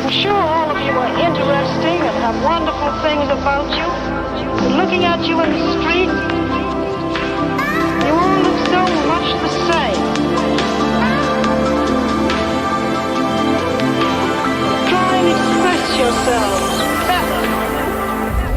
I'm sure all of you are interesting and have wonderful things about you. But looking at you in the street, you all look so much the same. Try and express yourselves better.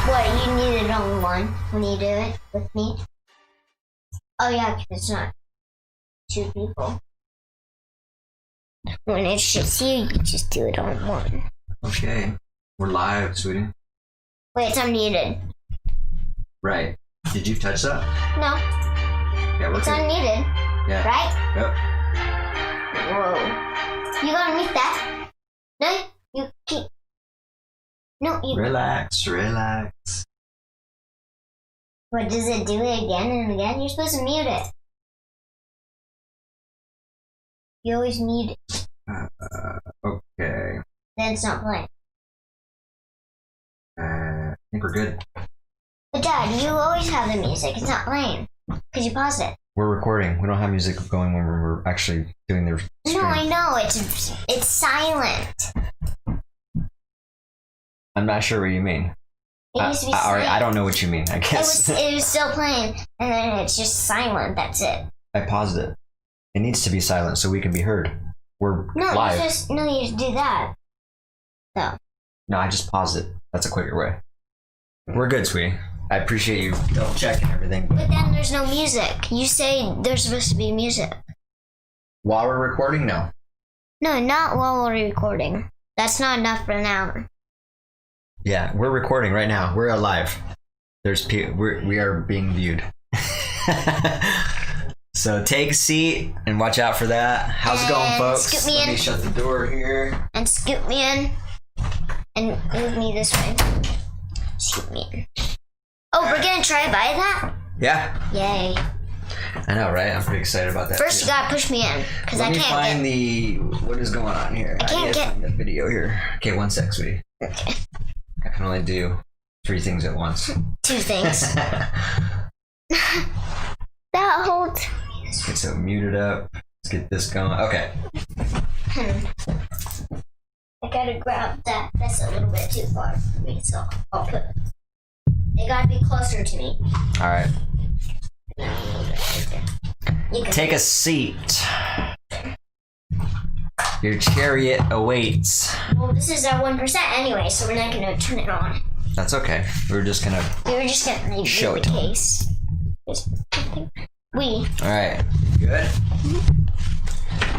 What, you need it on one when you do it with me? Oh yeah, 'cause it's not two people. When it's just you, you just do it on one. Okay. We're live, sweetie. Wait, it's unmuted. Right. Did you touch that? No, Yeah, it's what's it? unmuted, Yeah. right? Yep. Whoa. You gotta mute that. No, you keep. No, you. Relax, relax. What, does it do it again and again? You're supposed to mute it. You always mute it, Okay. then it's not playing. I think we're good. But Dad, you always have the music. It's not playing. Because you paused it. We're recording. We don't have music going when we're actually doing the stream. No, I know. It's silent. I'm not sure what you mean. It used to be I silent. don't know what you mean, I guess. It was still playing, and then it's just silent. That's it. I paused it. It needs to be silent so we can be heard. We're No, live. you just do that. So. No, I just paused it. That's a quicker way. We're good, sweetie. I appreciate you double checking everything. But then there's no music. You say there's supposed to be music. While we're recording, no. No, not while we're recording. That's not enough for an hour. Yeah, we're recording right now. We're alive. We are being viewed. So take a seat and watch out for that. How's it going, And folks? scoot me Let in. me shut the door here. And scoot me in. And move me this way. Scoot me in. Oh, we're gonna try to buy that? Yeah, Yay. I know, right? I'm pretty excited about that. First, too. you gotta push me in. Because Let I me can't find get. what is going on here. I can't need to get- find the video here. Okay, one sec, sweetie. Okay. I can only do 3 things at once. 2 things. That holds. Let's get so muted up. Let's get this going. Okay. I gotta grab that. That's a little bit too far for me, so I'll put. They gotta be closer to me. All right. No, right there. You can Take a seat. Your chariot awaits. Well, this is our 1% anyway, so we're not gonna turn it on. That's okay. We're just gonna. We were just gonna review Show the it to 'em. case. We. All right. Good.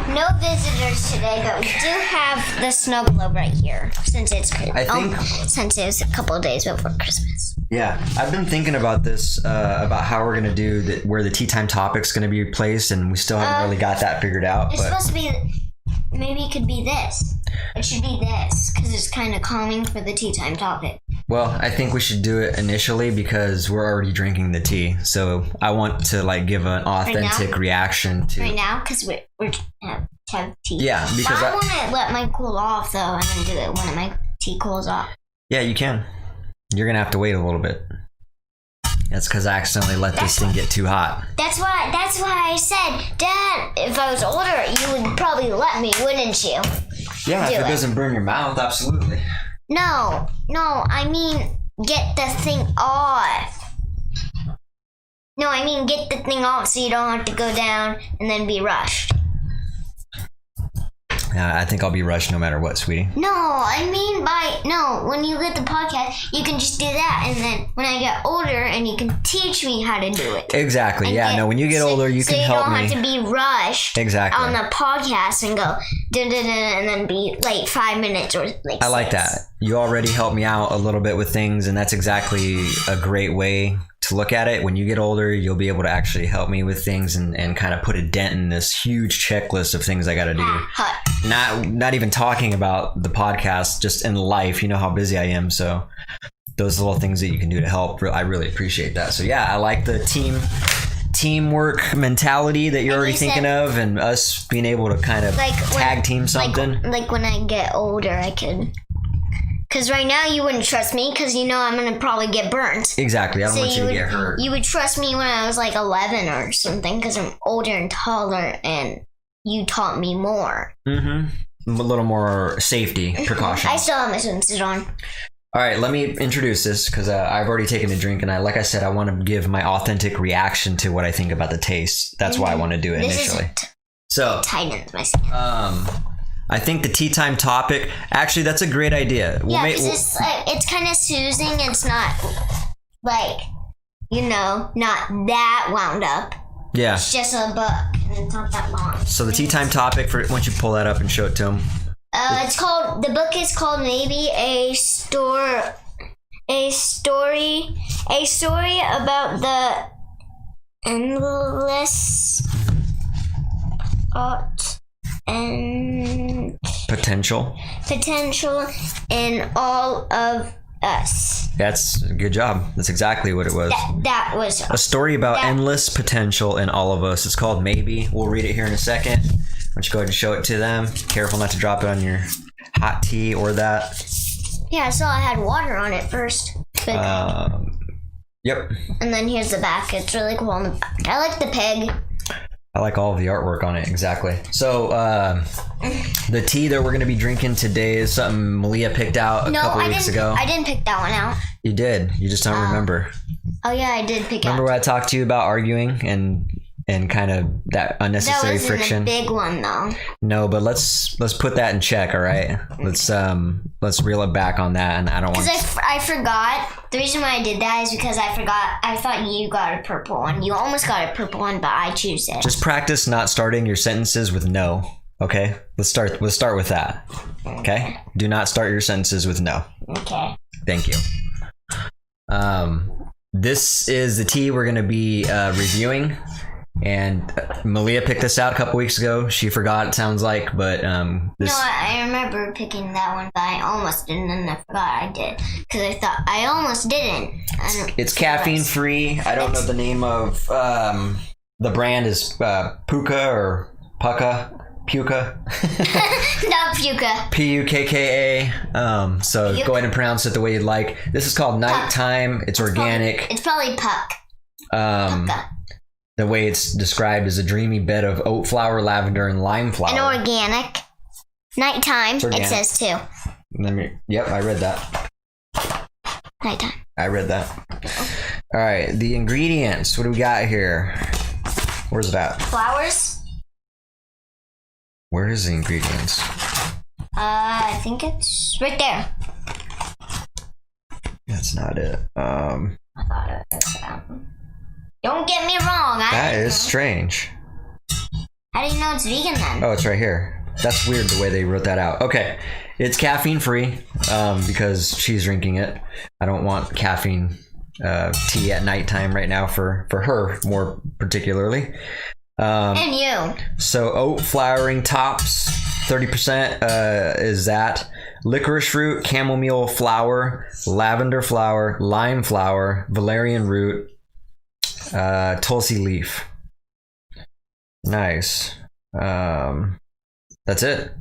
No visitors today, but we do have the snow globe right here since it's I think- since it's a couple of days before Christmas. Yeah, I've been thinking about this, about how we're gonna do where the tea time topic's gonna be placed, and we still haven't really got that figured out. It's But supposed to be. Maybe it could be this. It should be this because it's kind of calming for the tea time topic. well, I think we should do it initially because we're already drinking the tea. So I want to like give an authentic reaction to. Right now, because we're have tea. Yeah, because I want to let mine cool off though, and then do it when my tea cools off. yeah, you can. You're gonna have to wait a little bit. That's because I accidentally let this thing get too hot. That's why I said, Dad, if I was older, you would probably let me, wouldn't you? Yeah, if Do it it. doesn't burn your mouth, absolutely. No, I mean, get the thing off. No, I mean, get the thing off so you don't have to go down and then be rushed. I think I'll be rushed no matter what, sweetie. No, I mean when you get the podcast, you can just do that, and then when I get older, and you can teach me how to do it. Exactly. And Yeah. No, when you get older, you can help So me. you don't have to be rushed. Exactly. On the podcast and go and then be late 5 minutes or like. I like 6. that. You already helped me out a little bit with things, and that's exactly a great way to look at it. When you get older, you'll be able to actually help me with things and kind of put a dent in this huge checklist of things I got to do. Not even talking about the podcast, just in life. You know how busy I am, so those little things that you can do to help, I really appreciate that. So yeah, I like the teamwork mentality that you're And already you thinking said- of, and us being able to kind of tag team something. Like when I get older, I could. Because right now you wouldn't trust me because you know I'm going to probably get burnt. Exactly. I don't want you to would, get hurt. You would trust me when I was like 11 or something because I'm older and taller and you taught me more. Mm-hmm. A little more safety precautions. I still have my swimsuit on. All right, let me introduce this because I've already taken a drink, and like I said, I want to give my authentic reaction to what I think about the taste. That's why I want to do it initially. So Tightens my skin. I think the tea time topic. Actually, that's a great idea. Yeah, because it's kind of soothing. It's not like, not that wound up. Yeah. It's just a book, and it's not that long. So the tea time topic, why don't you pull that up and show it to him? The book is called Maybe a story about the endless art and Potential in all of us. That's a good job. That's exactly what it was. That was A story about endless potential in all of us. It's called Maybe. We'll read it here in a second. Why don't you go ahead and show it to them? Careful not to drop it on your hot tea or that. Yeah, I saw I had water on it first. Yep. And then here's the back. It's really cool on the back. I like the pig. I like all of the artwork on it, exactly. So, the tea that we're going to be drinking today is something Malia picked out a couple weeks ago. I didn't pick that one out. You did. You just don't remember. Oh, yeah, I did pick Remember out. when I talked to you about arguing and kind of that unnecessary That friction? wasn't a big one, though. No, but let's put that in check, all right? Let's reel it back on that, and I don't want. Because I forgot. The reason why I did that is because I forgot. I thought you got a purple one. You almost got a purple one, but I choose it. Just practice not starting your sentences with no. Okay, let's start with that. Okay, do not start your sentences with no. Okay. Thank you. This is the tea we're going to be reviewing, and Malia picked this out a couple weeks ago. She forgot, it sounds like, but this. No, I remember picking that one, but I almost didn't, and I forgot I did because I thought I almost didn't. It's caffeine free. I don't know the name of the brand is Puka or Puka. Not Puka. Pukka. So Puka. go ahead and pronounce it the way you'd like. This is called Nighttime. It's organic. It's probably Puck. The way it's described is a dreamy bed of oat flower, lavender, and lime flower. And organic. Nighttime. organic. It says too. Yep, I read that. Nighttime. I read that. All right, the ingredients. What do we got here? Where's it at? Flowers. Where is the ingredients? I think it's right there. That's not it. I thought it was. Don't get me wrong. That is strange. How do you know it's vegan then? Oh, it's right here. That's weird the way they wrote that out. Okay, it's caffeine free because she's drinking it. I don't want caffeine tea at nighttime right now for her more particularly. And you. So oat flowering tops, 30% is that. Licorice root, chamomile flower, lavender flower, lime flower, valerian root, tulsi leaf. Nice. That's it.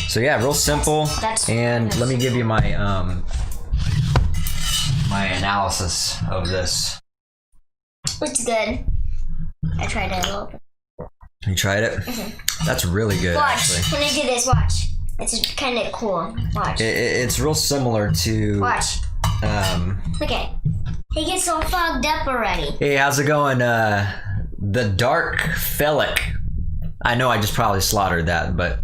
So yeah, real simple. And let me give you my my analysis of this. It's good. I tried it a little bit. You tried it? That's really good, Watch. actually. When I do this, watch. It's kind of cool. Watch. It's real similar to... Watch. Look at it. He gets all fogged up already. Hey, how's it going? The Dark Felic. I know I just probably slaughtered that, but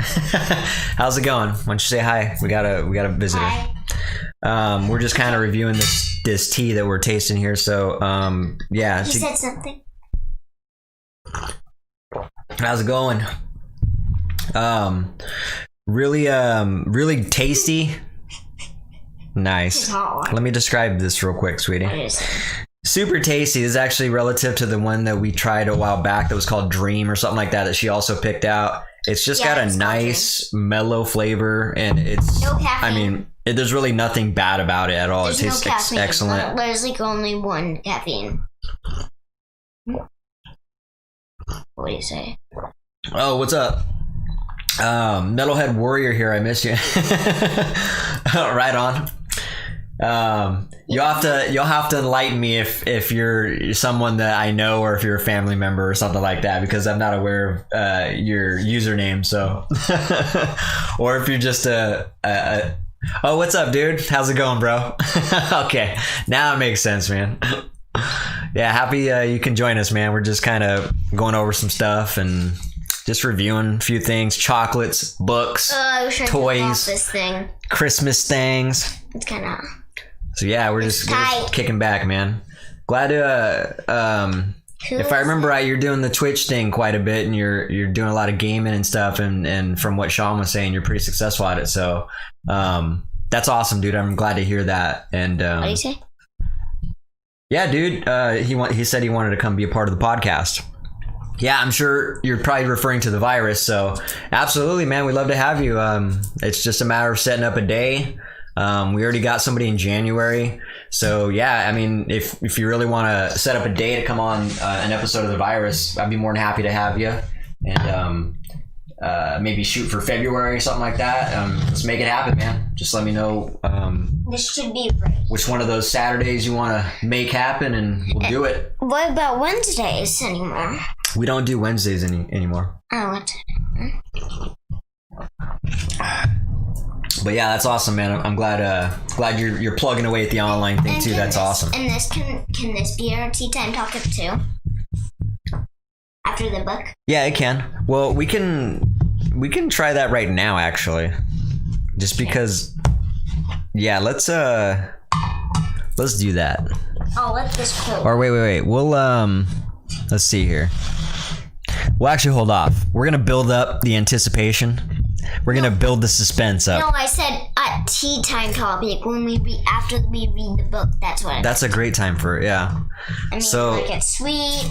how's it going? Why don't you say hi? We got a visitor. Hi. We're just kind of reviewing this tea that we're tasting here. So yeah. He said something. How's it going? Really tasty. Nice. Let me describe this real quick, sweetie. Super tasty. This is actually relative to the one that we tried a while back that was called Dream or something like that she also picked out. It's just got a nice mellow flavor, and it's no caffeine. I mean, there's really nothing bad about it at all. There's it tastes no caffeine. excellent. There's like only one caffeine. What do you say? Oh, what's up? Metalhead Warrior here. I miss you. Right on. You'll have to enlighten me if you're someone that I know or if you're a family member or something like that, because I'm not aware of your username. So, or if you're just oh, what's up, dude? How's it going, bro? Okay, now it makes sense, man. Yeah, happy you can join us, man. We're just kind of going over some stuff and just reviewing a few things: chocolates, books, I was trying to toys, pull off this thing. Christmas things. It's kind of. So yeah, we're just kicking back, man. Glad to if I remember right, you're doing the Twitch thing quite a bit, and you're doing a lot of gaming and stuff, and from what Sean was saying, you're pretty successful at it. So that's awesome, dude. I'm glad to hear that. And What do you say? yeah, dude, he said he wanted to come be a part of the podcast. Yeah, I'm sure you're probably referring to the virus. So absolutely, man, we'd love to have you. It's just a matter of setting up a day. We already got somebody in January. So yeah, I mean, if you really want to set up a day to come on an episode of the virus, I'd be more than happy to have you. And maybe shoot for February or something like that. Let's make it happen, man. Just let me know This should be right. which one of those Saturdays you want to make happen, and we'll do it. What about Wednesdays anymore? We don't do Wednesdays anymore. Oh, what? But yeah, that's awesome, man. I'm glad you're plugging away at the online thing too. That's awesome. And this can this be our tea time topic too? After the book? Yeah, it can. Well, we can try that right now, actually. Just because. Yeah, let's do that. Oh, let this cool. Or wait. We'll let's see here. We'll actually hold off. We're gonna build up the anticipation. We're gonna build the suspense up. No, I said a tea time topic when after we read the book. That's what. That's a great time for it. Yeah. I mean, so like it's sweet.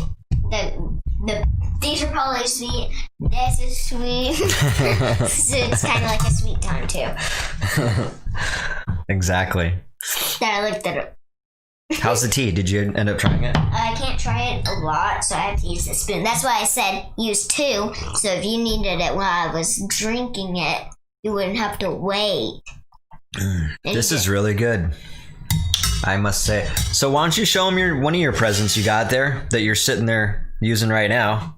The these are probably sweet. This is sweet. So it's kind of like a sweet time too. Exactly. That I looked at it. How's the tea? Did you end up trying it? I can't try it a lot, so I have to use a spoon. That's why I said use two. So if you needed it while I was drinking it, you wouldn't have to wait. This is really good, I must say. So why don't you show them one of your presents you got there that you're sitting there using right now?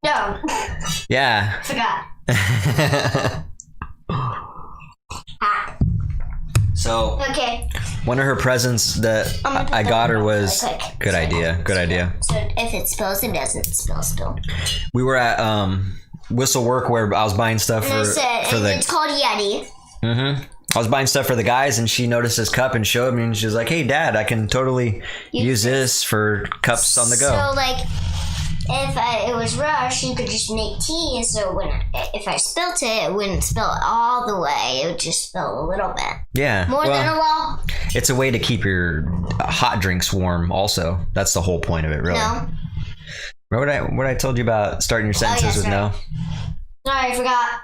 No. Yeah. Forgot. So Okay. one of her presents that I'm gonna put I that got her in was really quick. good idea. So if it spills, it doesn't spill. We were at Whistle Work where I was buying stuff And it's called Yeti. I was buying stuff for the guys, and she noticed this cup and showed me, and she was like, "Hey, Dad, I can totally use this for cups on the go." So like, if it was rush, you could just make tea. So if I spilt it, it wouldn't spill all the way. It would just spill a little bit. Yeah. More than a lot. It's a way to keep your hot drinks warm. Also, that's the whole point of it, really. No. Remember what I told you about starting your sentences with right. no? Sorry, I forgot.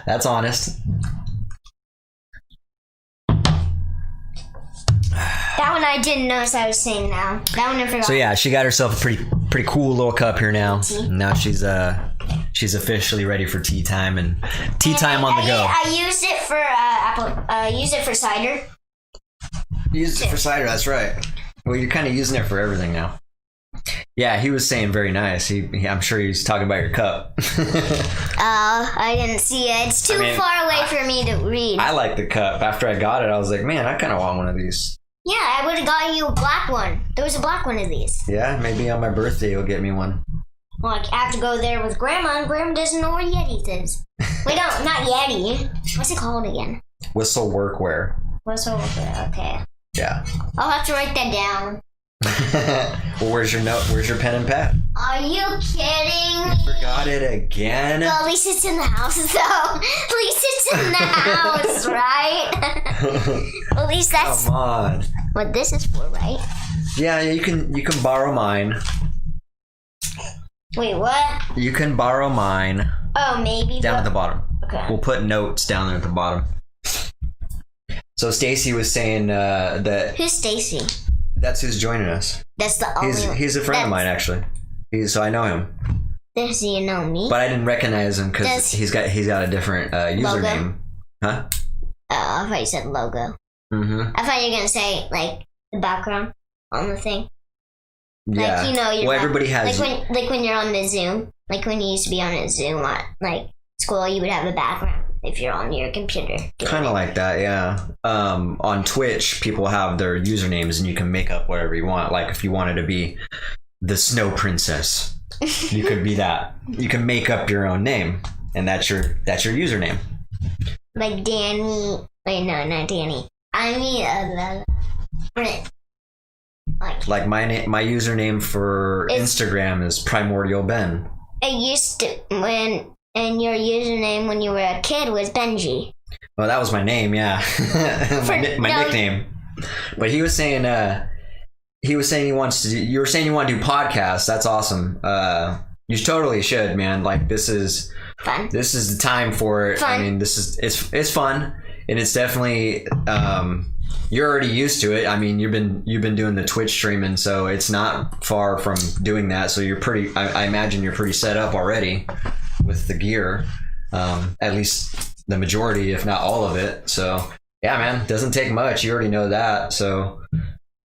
That's honest. That one I didn't notice I was saying now. That one I forgot. So yeah, she got herself a pretty cool little cup here now. Now she's officially ready for tea time and tea time on the go. I used it for apple. Used it for cider. Used it for cider. That's right. Well, you're kind of using it for everything now. Yeah, he was saying very nice. I'm sure he's talking about your cup. I didn't see it. It's too far away for me to read. I like the cup. After I got it, I was like, man, I kind of want one of these. Yeah, I would have got you a black one. There was a black one of these. Yeah, maybe on my birthday you'll get me one. Well, I have to go there with Grandma, and Grandma doesn't know what Yeti is. Wait, no, not Yeti. What's it called again? Whistle workwear. Whistle workwear, okay. Yeah. I'll have to write that down. Well, where's your note? Where's your pen and pad? Are you kidding me? Forgot it again? Well, at least it's in the house, though. At least it's in the house, right? At least that's Come on. what this is for, right? Yeah, you can borrow mine. Wait, what? You can borrow mine. Oh, maybe. Down at the bottom. Okay. We'll put notes down there at the bottom. So Stacy was saying that Who's Stacy? that's who's joining us. That's the only. He's a friend of mine actually. So I know him. Does you know me? But I didn't recognize him because he's got a different username. Huh? I thought you said logo. Mm-hmm. I thought you were gonna say like the background on the thing. Yeah. Like, you know, well, everybody has. like when you're on the Zoom, like when you used to be on a Zoom at like school, you would have a background if you're on your computer. Kind of like that, yeah. On Twitch, people have their usernames, and you can make up whatever you want. Like if you wanted to be the Snow Princess, you could be that. You can make up your own name, and that's your username. Like Danny. Wait, no, not Danny. I mean, like my username for Instagram is Primordial Ben. It used to and your username when you were a kid was Benji. Well, that was my name, yeah. my nickname. But he was saying he wants to do, you were saying you want to do podcasts. That's awesome. You totally should, man. Like this is fun. This is the time for it. Fun. I mean, it's fun, and it's definitely you're already used to it. I mean, you've been doing the Twitch streaming, so it's not far from doing that. So you're pretty. I imagine you're pretty set up already with the gear, at least the majority, if not all of it. So yeah, man, doesn't take much. You already know that. So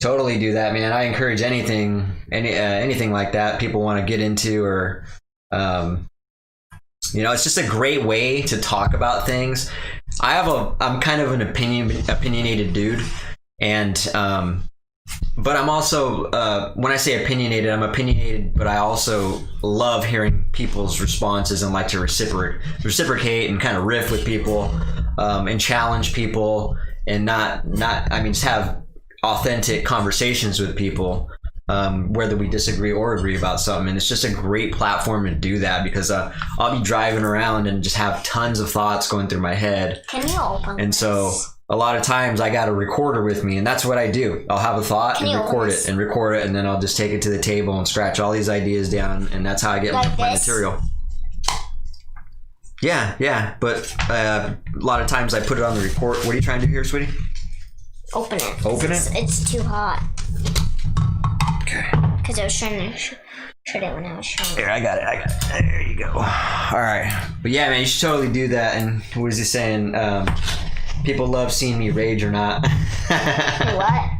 totally do that, man. I encourage anything like that people want to get into, or it's just a great way to talk about things. I'm kind of an opinionated dude, and but I'm also when I say opinionated, I'm opinionated, but I also love hearing people's responses and like to reciprocate and kind of riff with people, and challenge people, and just have authentic conversations with people, whether we disagree or agree about something. And it's just a great platform to do that, because I'll be driving around and just have tons of thoughts going through my head. Can you open And this? so a lot of times I got a recorder with me, and that's what I do. I'll have a thought and record it, and then I'll just take it to the table and scratch all these ideas down, and that's how I get Like my this? material. Yeah, but a lot of times I put it on the record. What are you trying to do here, sweetie? Open it. Open it? It's too hot. Okay. Because I was trying to shut it when I was showing. Here, I got it. There you go. All right. But yeah, man, you should totally do that. And what is he saying? People love seeing me rage or not. What?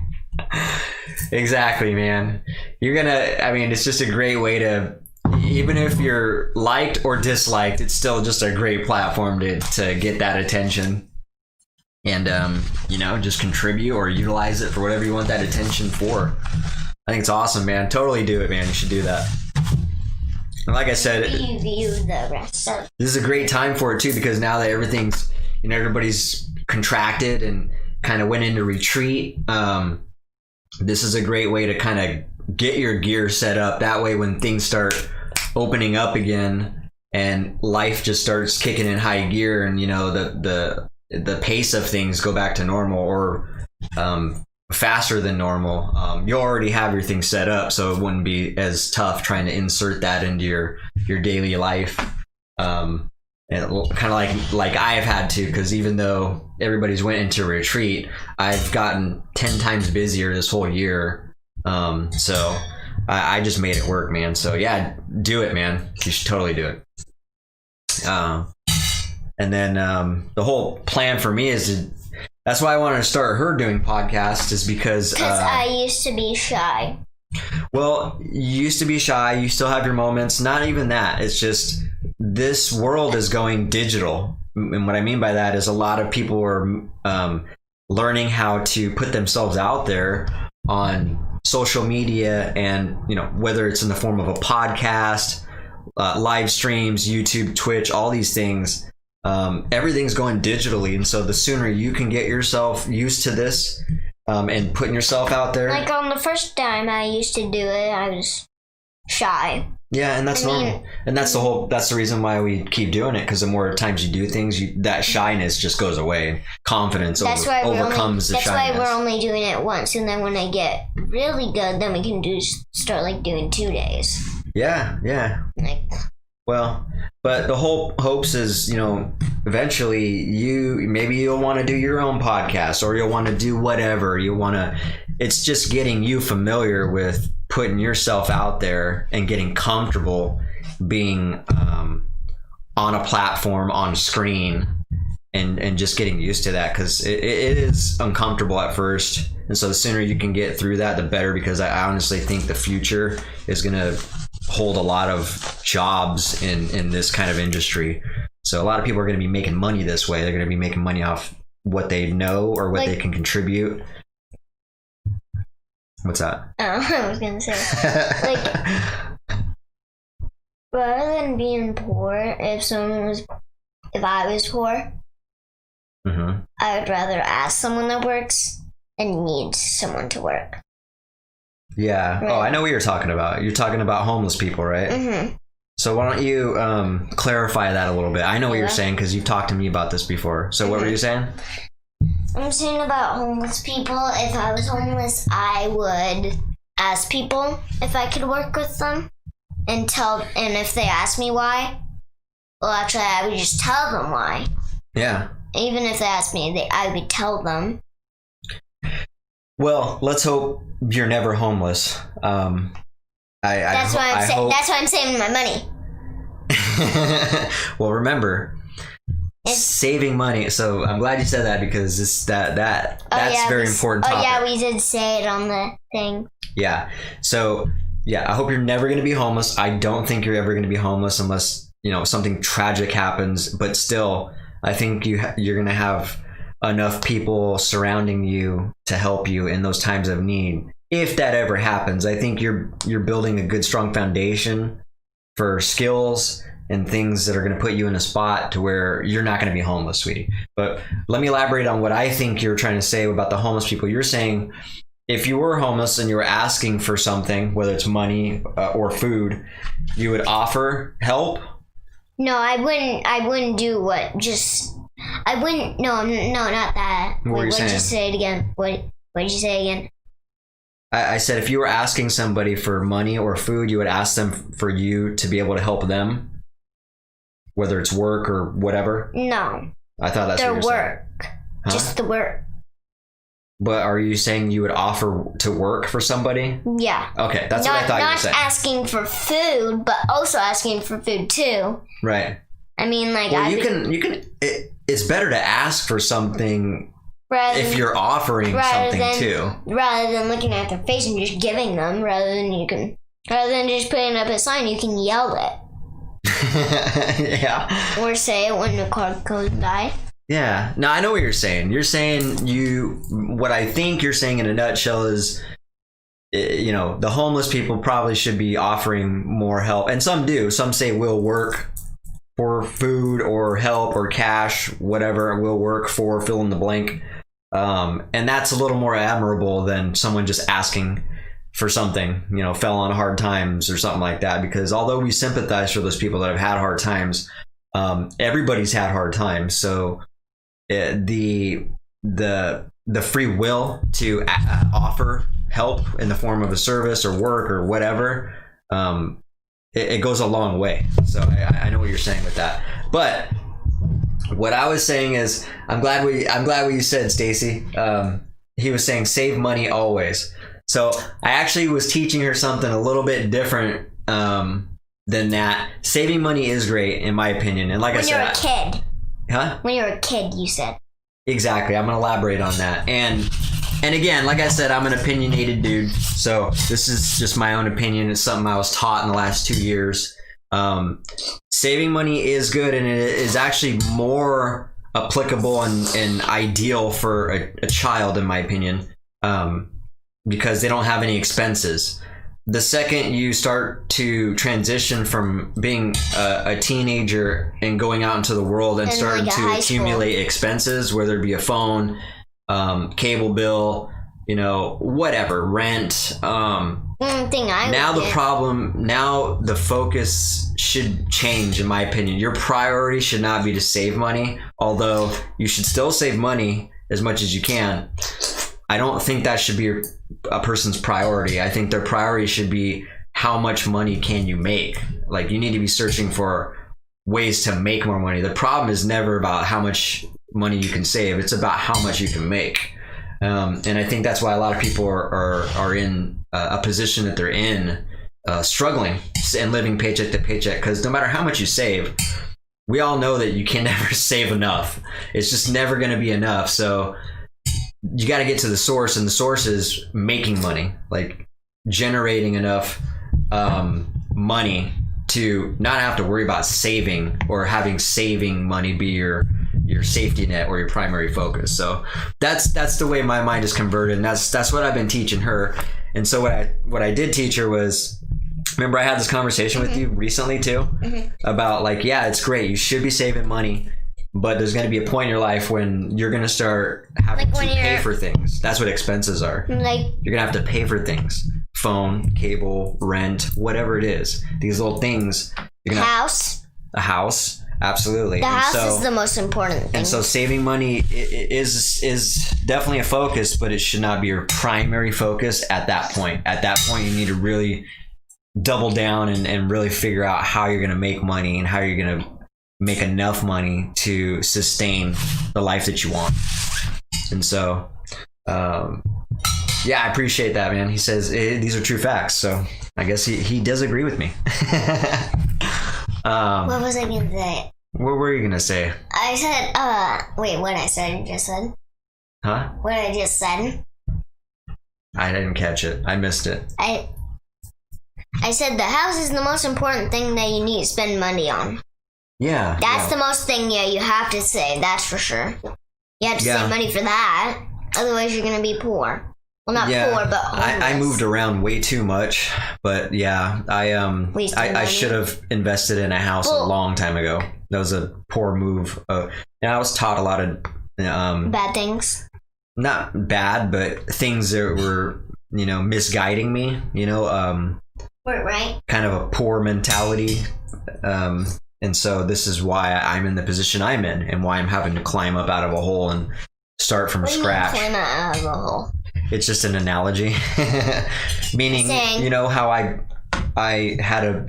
Exactly, man. It's just a great way to, even if you're liked or disliked, it's still just a great platform to get that attention. And, just contribute or utilize it for whatever you want that attention for. I think it's awesome, man. Totally do it, man. You should do that. And like I said, Review the rest of. this is a great time for it too, because now that everything's, everybody's contracted and kind of went into retreat, this is a great way to kind of get your gear set up. That way, when things start opening up again and life just starts kicking in high gear, and the pace of things go back to normal, or faster than normal, you already have your thing set up, so it wouldn't be as tough trying to insert that into your daily life. And kind of like I've had to, because even though everybody's went into retreat, I've gotten 10 times busier this whole year. So I just made it work, man. So yeah, do it, man. You should totally do it. And then the whole plan for me is to That's why I wanted to start her doing podcasts, is because I used to be shy. well, you used to be shy, you still have your moments. Not even that. It's just this world is going digital. And what I mean by that is a lot of people are learning how to put themselves out there on social media, and whether it's in the form of a podcast, live streams, YouTube, Twitch, all these things, everything's going digitally. And so the sooner you can get yourself used to this and putting yourself out there, Like on the first time I used to do it, I was shy. yeah, and that's normal. And that's the reason why we keep doing it, because the more times you do things, that shyness just goes away. Confidence overcomes the shyness. That's why we're only doing it once, and then when I get really good, then we can start like doing 2 days. Yeah. Like, Well, but the whole hopes is, eventually maybe you'll want to do your own podcast, or you'll want to do whatever you want to. It's just getting you familiar with putting yourself out there and getting comfortable being on a platform, on screen, and just getting used to that, because it is uncomfortable at first. And so the sooner you can get through that, the better, because I honestly think the future is going to hold a lot of jobs in this kind of industry. So a lot of people are going to be making money this way. They're going to be making money off what they know or what they can contribute. What's that? I was gonna say, like, rather than being poor, if I was poor, I would rather ask someone that works and need someone to work. Yeah. Right. Oh, I know what you're talking about. You're talking about homeless people, right? Mm-hmm. So why don't you clarify that a little bit? I know what you're saying, because you've talked to me about this before. So what were you saying? I'm saying about homeless people. If I was homeless, I would ask people if I could work with them, and if they ask me why, well, actually, I would just tell them why. Yeah. Even if they asked me, I would tell them. Well, let's hope you're never homeless. That's why I'm saving my money. Well, remember, saving money. So I'm glad you said that, because that's very important topic. Oh yeah, we did say it on the thing. Yeah. So yeah, I hope you're never going to be homeless. I don't think you're ever going to be homeless unless something tragic happens. But still, I think you're going to have enough people surrounding you to help you in those times of need. If that ever happens, I think you're building a good, strong foundation for skills and things that are going to put you in a spot to where you're not going to be homeless, sweetie. But let me elaborate on what I think you're trying to say about the homeless people. You're saying if you were homeless and you were asking for something, whether it's money or food, you would offer help? No, I wouldn't do what just... I wouldn't... No, not that. What were you saying? What'd you say it again? What did you say again? I said if you were asking somebody for money or food, you would ask them for you to be able to help them, whether it's work or whatever. No. I thought that's their what you're work. saying. Huh? Just the work. But are you saying you would offer to work for somebody? Yeah. Okay, that's what I thought you were saying. Not asking for food, but also asking for food too. Right. I mean, like, well, you can. It's better to ask for something if you're offering something too, rather than looking at their face and just giving them. Rather than just putting up a sign, you can yell it. Yeah. Or say it when the car goes by. Yeah. No, I know what you're saying. You're saying what I think you're saying in a nutshell is, the homeless people probably should be offering more help. And some do. Some say we'll work for food or help or cash, whatever, we'll work for, fill in the blank. And that's a little more admirable than someone just asking for something, fell on hard times or something like that. Because although we sympathize for those people that have had hard times, everybody's had hard times. So the free will to offer help in the form of a service or work or whatever, it goes a long way. So I know what you're saying with that. But what I was saying is, I'm glad what you said, Stacy. He was saying save money always. So I actually was teaching her something a little bit different than that. Saving money is great, in my opinion. And like I said, when you're a kid. Huh? When you're a kid, you said. Exactly. I'm going to elaborate on that. And again, like I said, I'm an opinionated dude. So this is just my own opinion. It's something I was taught in the last 2 years. Saving money is good, and it is actually more applicable and ideal for a child, in my opinion, because they don't have any expenses. The second you start to transition from being a teenager and going out into the world and starting to accumulate expenses, whether it be a phone, cable bill, whatever, rent. The focus should change, in my opinion. Your priority should not be to save money, although you should still save money as much as you can. I don't think that should be a person's priority. I think their priority should be how much money can you make. Like, you need to be searching for ways to make more money. The problem is never about how much money you can save. It's about how much you can make. And I think that's why a lot of people are in a position that they're in, struggling and living paycheck to paycheck. Because no matter how much you save, we all know that you can never save enough. It's just never going to be enough. So you got to get to the source, and the source is making money, like generating enough money to not have to worry about saving or having saving money be your safety net or your primary focus. So that's the way my mind is converted, and that's what I've been teaching her. And so what I did teach her was, remember I had this conversation with you recently too, about like, yeah, it's great, you should be saving money, but there's going to be a point in your life when you're going to start having to pay for things. That's what expenses are. Like, you're going to have to pay for things. Phone, cable, rent, whatever it is. These little things. A house. Absolutely. The house is the most important thing. And so saving money is definitely a focus, but it should not be your primary focus at that point. At that point, you need to really double down and really figure out how you're going to make money and how you're going to make enough money to sustain the life that you want. And so, yeah, I appreciate that, man. He says these are true facts. So I guess he does agree with me. What was I going to say? What were you going to say? I said, wait, what I said, you just said? Huh? What I just said? I didn't catch it. I missed it. I said the house is the most important thing that you need to spend money on. Yeah. That's the most thing, you have to save, that's for sure. You have to save money for that. Otherwise, you're going to be poor. Well, not poor, but homeless. I moved around way too much, but yeah, I should have invested in a house a long time ago. That was a poor move. And I was taught a lot of bad things. Not bad, but things that were, misguiding me. Right. Kind of a poor mentality. And so this is why I'm in the position I'm in, and why I'm having to climb up out of a hole and start from scratch. What do you mean climb out of a hole? It's just an analogy. Meaning, how I had a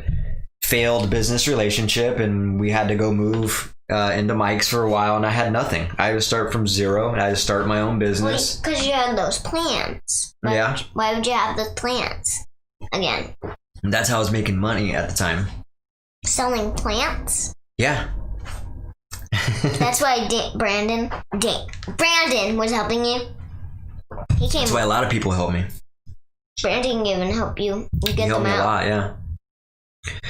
failed business relationship, and we had to go move into Mike's for a while, and I had nothing. I had to start from zero, and I had to start my own business. Because you had those plans. Why would you have those plans again? And that's how I was making money at the time. Selling plants? Yeah. That's why Brandon was helping you. That's why a lot of people help me. Brandon can even help you. You get them out. He helped me a lot, yeah.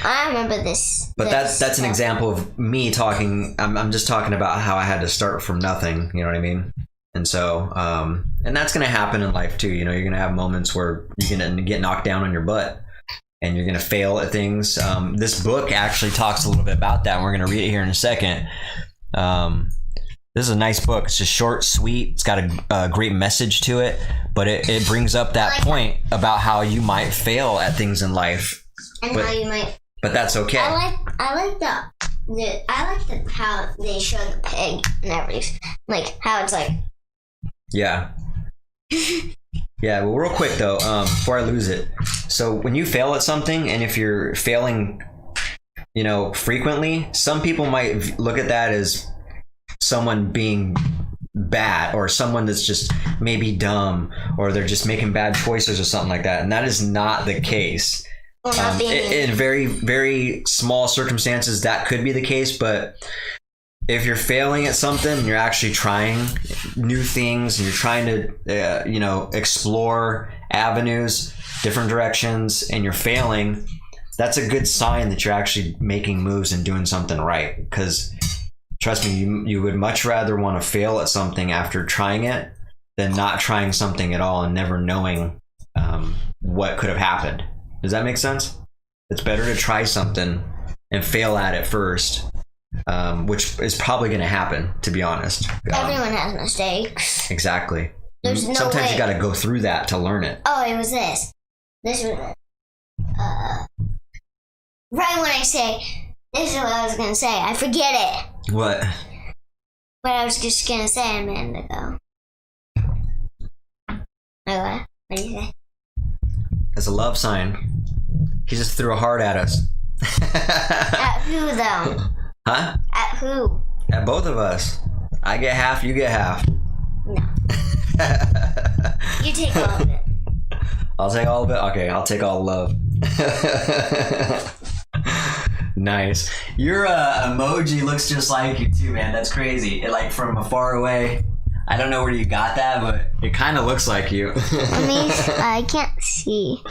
I remember this. But that's an example of me talking. I'm just talking about how I had to start from nothing. You know what I mean? And so, and that's going to happen in life too. You're going to have moments where you're going to get knocked down on your butt, and you're going to fail at things. This book actually talks a little bit about that, and we're going to read it here in a second. This is a nice book. It's just short, sweet. It's got a great message to it, but it brings up that point about how you might fail at things in life. And how you might. But that's okay. I like how they show the pig and everything. Like how it's like. Yeah. Yeah. Well, real quick though, before I lose it. So when you fail at something, and if you're failing, frequently, some people might look at that as someone being bad, or someone that's just maybe dumb, or they're just making bad choices or something like that. And that is not the case. In very, very small circumstances, that could be the case. But if you're failing at something and you're actually trying, new things and you're trying to, explore avenues, different directions, and you're failing, that's a good sign that you're actually making moves and doing something right. Because trust me, you would much rather want to fail at something after trying it than not trying something at all and never knowing what could have happened. Does that make sense? It's better to try something and fail at it first, which is probably going to happen, to be honest. Everyone has mistakes. Exactly. There's no Sometimes way. you got to go through that to learn it. Oh, it was this. This was it. Right when I say, this is what I was going to say. I forget it. What? But I was just going to say a minute ago. Okay. What do you say? As a love sign, he just threw a heart at us. At who, though? Huh? At who? At both of us. I get half, you get half. No. You take all of it. I'll take all of it? Okay, I'll take all love. Nice. Your emoji looks just like you too, man. That's crazy. It, from afar away. I don't know where you got that, but it kind of looks like you. I can't see.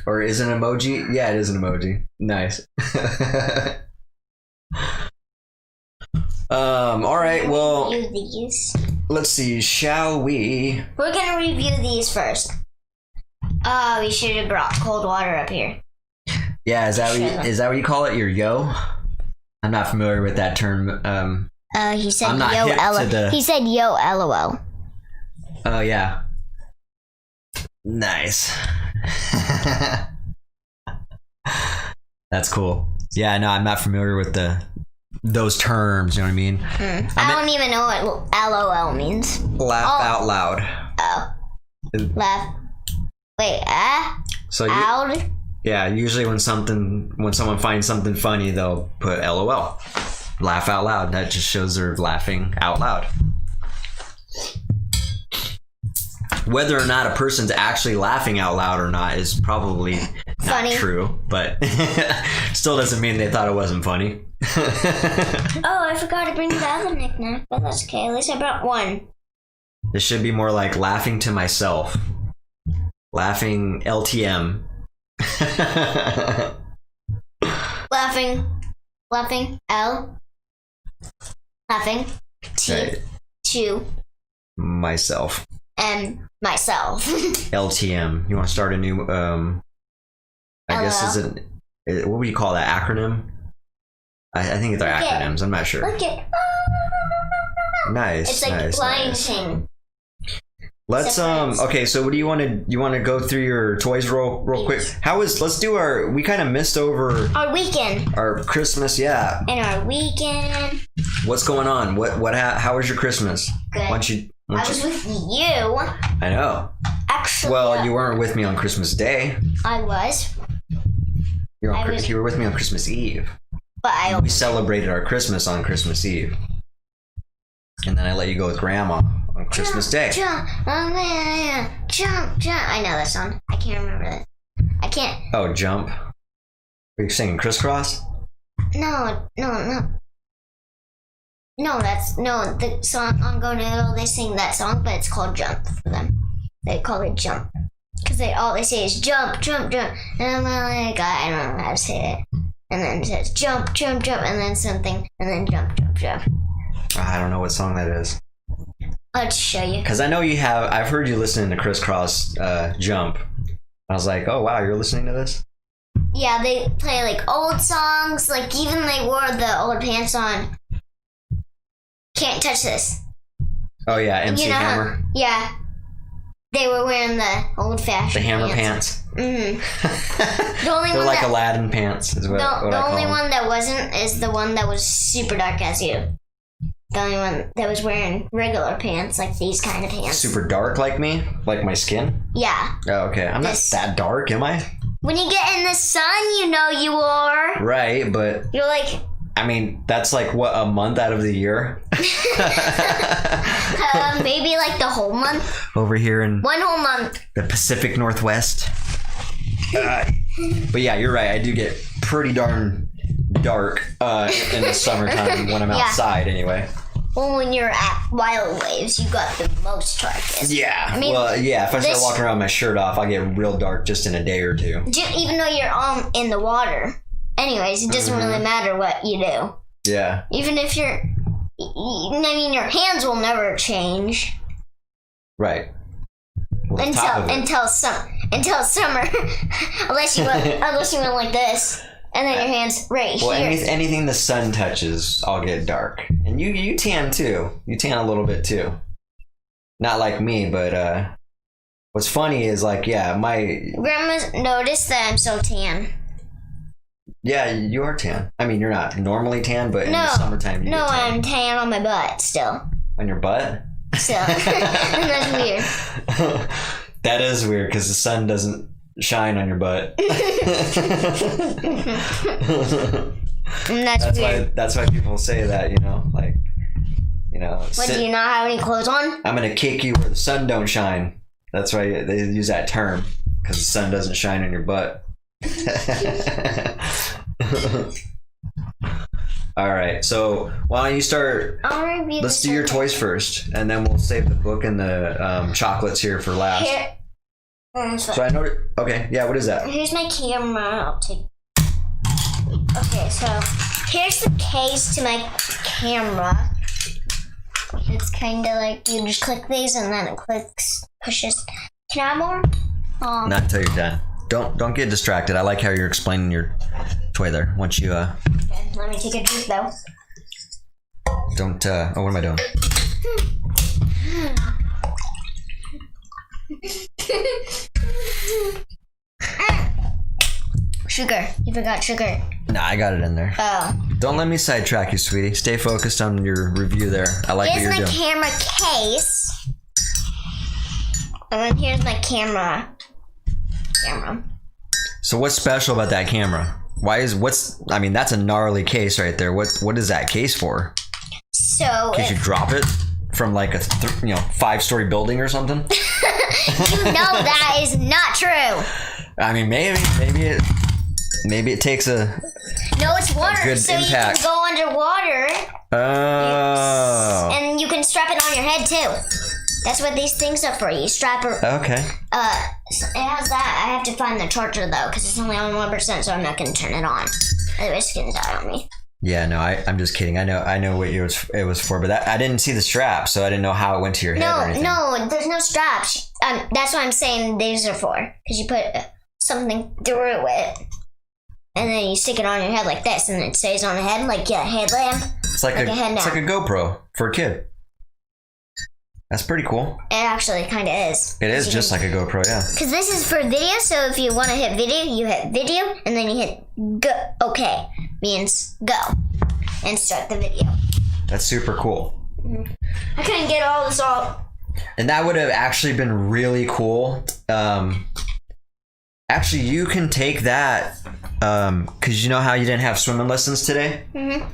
Or is it an emoji? Yeah, it is an emoji. Nice. All right, well, Review these. let's see. Shall we? We're gonna review these first. Oh, we should have brought cold water up here. Yeah, is that what you call it? Your yo? I'm not familiar with that term. He said I'm not yo hip to LOL. the- He said yo LOL. Oh yeah. Nice. That's cool. Yeah, no, I'm not familiar with those terms. You know what I mean? I don't even know what LOL means. Laugh out loud. Oh. Laugh. Wait, So out? yeah, usually when someone finds something funny, they'll put LOL. Laugh out loud. That just shows they're laughing out loud. Whether or not a person's actually laughing out loud or not is probably not Funny. true, but still doesn't mean they thought it wasn't funny. Oh, I forgot to bring the other knick-knack, but that's okay. At least I brought one. This should be more like laughing to myself. Laughing LTM. Laughing L. Laughing T. Right. To. Myself. And myself. LTM. You want to start a new I guess what would you call that acronym? I think they're Look it. acronyms. I'm not sure. Look at. Nice. It's like nice, Lion nice. King. Let's Surprise. okay, so what do you want to go through your toys real quick? Yes. Let's do we kind of missed over Our weekend. our Christmas, yeah. And our weekend. What's going on? How was your Christmas? Good. I I was with you. I know. Actually. Well, you weren't with me on Christmas Day. I was. You I was- were with me on Christmas Eve. But I. We celebrated our Christmas on Christmas Eve. And then I let you go with Grandma on Christmas Day. Jump. I know that song. I can't remember it. I can't. Oh, Jump. Are you singing Crisscross? No, the song on Go Noodle, they sing that song, but it's called Jump for them. They call it Jump. Because all they say is jump, jump, jump. And I'm like, I don't know how to say it. And then it says jump, jump, jump, and then something, and then jump, jump, jump. I don't know what song that is. I'll just show you. Because I know I've heard you listening to Crisscross Jump. I was like, oh wow, you're listening to this? Yeah, they play like old songs, like even they wore the old pants on. Can't touch this. Oh yeah, MC You know how- Hammer. Yeah. They were wearing the old fashioned The Hammer pants. Mm-hmm. The only They're one like that Aladdin pants is what I the call only them. one that wasn't is the one that was super dark as you. The only one that was wearing regular pants, like these kind of pants. Super dark like me? Like my skin? Yeah. Oh, okay. I'm This- not that dark, am I? When you get in the sun, you know you are. Right, but You're like, I mean, that's like what, a month out of the year? maybe like the whole month. Over here in One whole month. the Pacific Northwest. But yeah, you're right. I do get pretty darn dark in the summertime when I'm Yeah. outside anyway. Well, when you're at Wild Waves, you got the most darkest. Yeah. I mean, if I start this- walking around with my shirt off, I'll get real dark just in a day or two. Even though you're in the water. Anyways, it doesn't really matter what you do. Yeah. Even if your hands will never change Right. Well, top of it. until summer, unless you went like this, and then your hands right Well, here. anything the sun touches, I'll get dark. And you tan too. You tan a little bit too. Not like me, but what's funny is like, my Grandma's noticed that I'm so tan. yeah, you are tan. I mean, you're not normally tan, but in the summertime you get tan. I'm tan on my butt still. On your butt? Still, that's weird. That is weird because the sun doesn't shine on your butt. And that's weird. That's why people say that, like, What, do you not have any clothes on? I'm gonna kick you where the sun don't shine. That's why they use that term, because the sun doesn't shine on your butt. All right, so why don't you start? Let's do your toys first, and then we'll save the book and the chocolates here for last. Here. So I know. Okay, yeah. What is that? Here's my camera. I'll take. Okay, so here's the case to my camera. It's kind of like you just click these and then it pushes. Can I have more? Not until you're done. Don't get distracted. I like how you're explaining your toy there. Once you Okay, let me take a drink though. don't. Oh, what am I doing? Sugar. You forgot sugar. Nah, I got it in there. Oh. Don't let me sidetrack you, sweetie. Stay focused on your review there. I like what Here's you're my doing. camera case. And then here's my camera. So what's special about that camera? I mean, that's a gnarly case right there. What is that case for? So In case you drop it from like a 5-story building or something? you know that is not true. I mean, maybe it takes a No, it's water, good so impact. you can go underwater Oh. and you can strap it on your head too. That's what these things are for. You strap it. Okay. It has that. I have to find the charger though, because it's only on 1%, so I'm not gonna turn it on. Otherwise, it's gonna die on me. Yeah, no, I'm just kidding. I know what it was for, but I didn't see the strap, so I didn't know how it went to your head or anything. No, there's no straps. That's what I'm saying these are for, because you put something through it, and then you stick it on your head like this, and it stays on the head like a headlamp. It's like a GoPro for a kid. That's pretty cool. It actually kind of is. It is just like a GoPro, yeah. Because this is for video, so if you want to hit video, you hit video, and then you hit go. Okay, means go, and start the video. That's super cool. I couldn't get all this all. And that would have actually been really cool. Actually, you can take that, because you know how you didn't have swimming lessons today? Mm-hmm.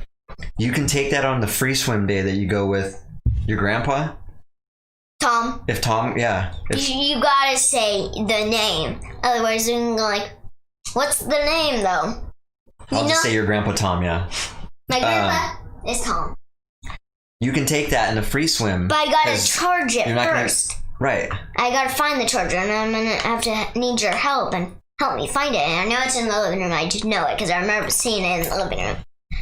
You can take that on the free swim day that you go with your grandpa. Tom. If Tom, yeah. You gotta say the name. Otherwise, you can go like, what's the name though? I'll just say your grandpa Tom, yeah. My grandpa is Tom. You can take that in the free swim. But I gotta charge it you're not first. Right. I gotta find the charger, and I'm gonna have to need your help and help me find it. And I know it's in the living room. I just know it because I remember seeing it in the living room.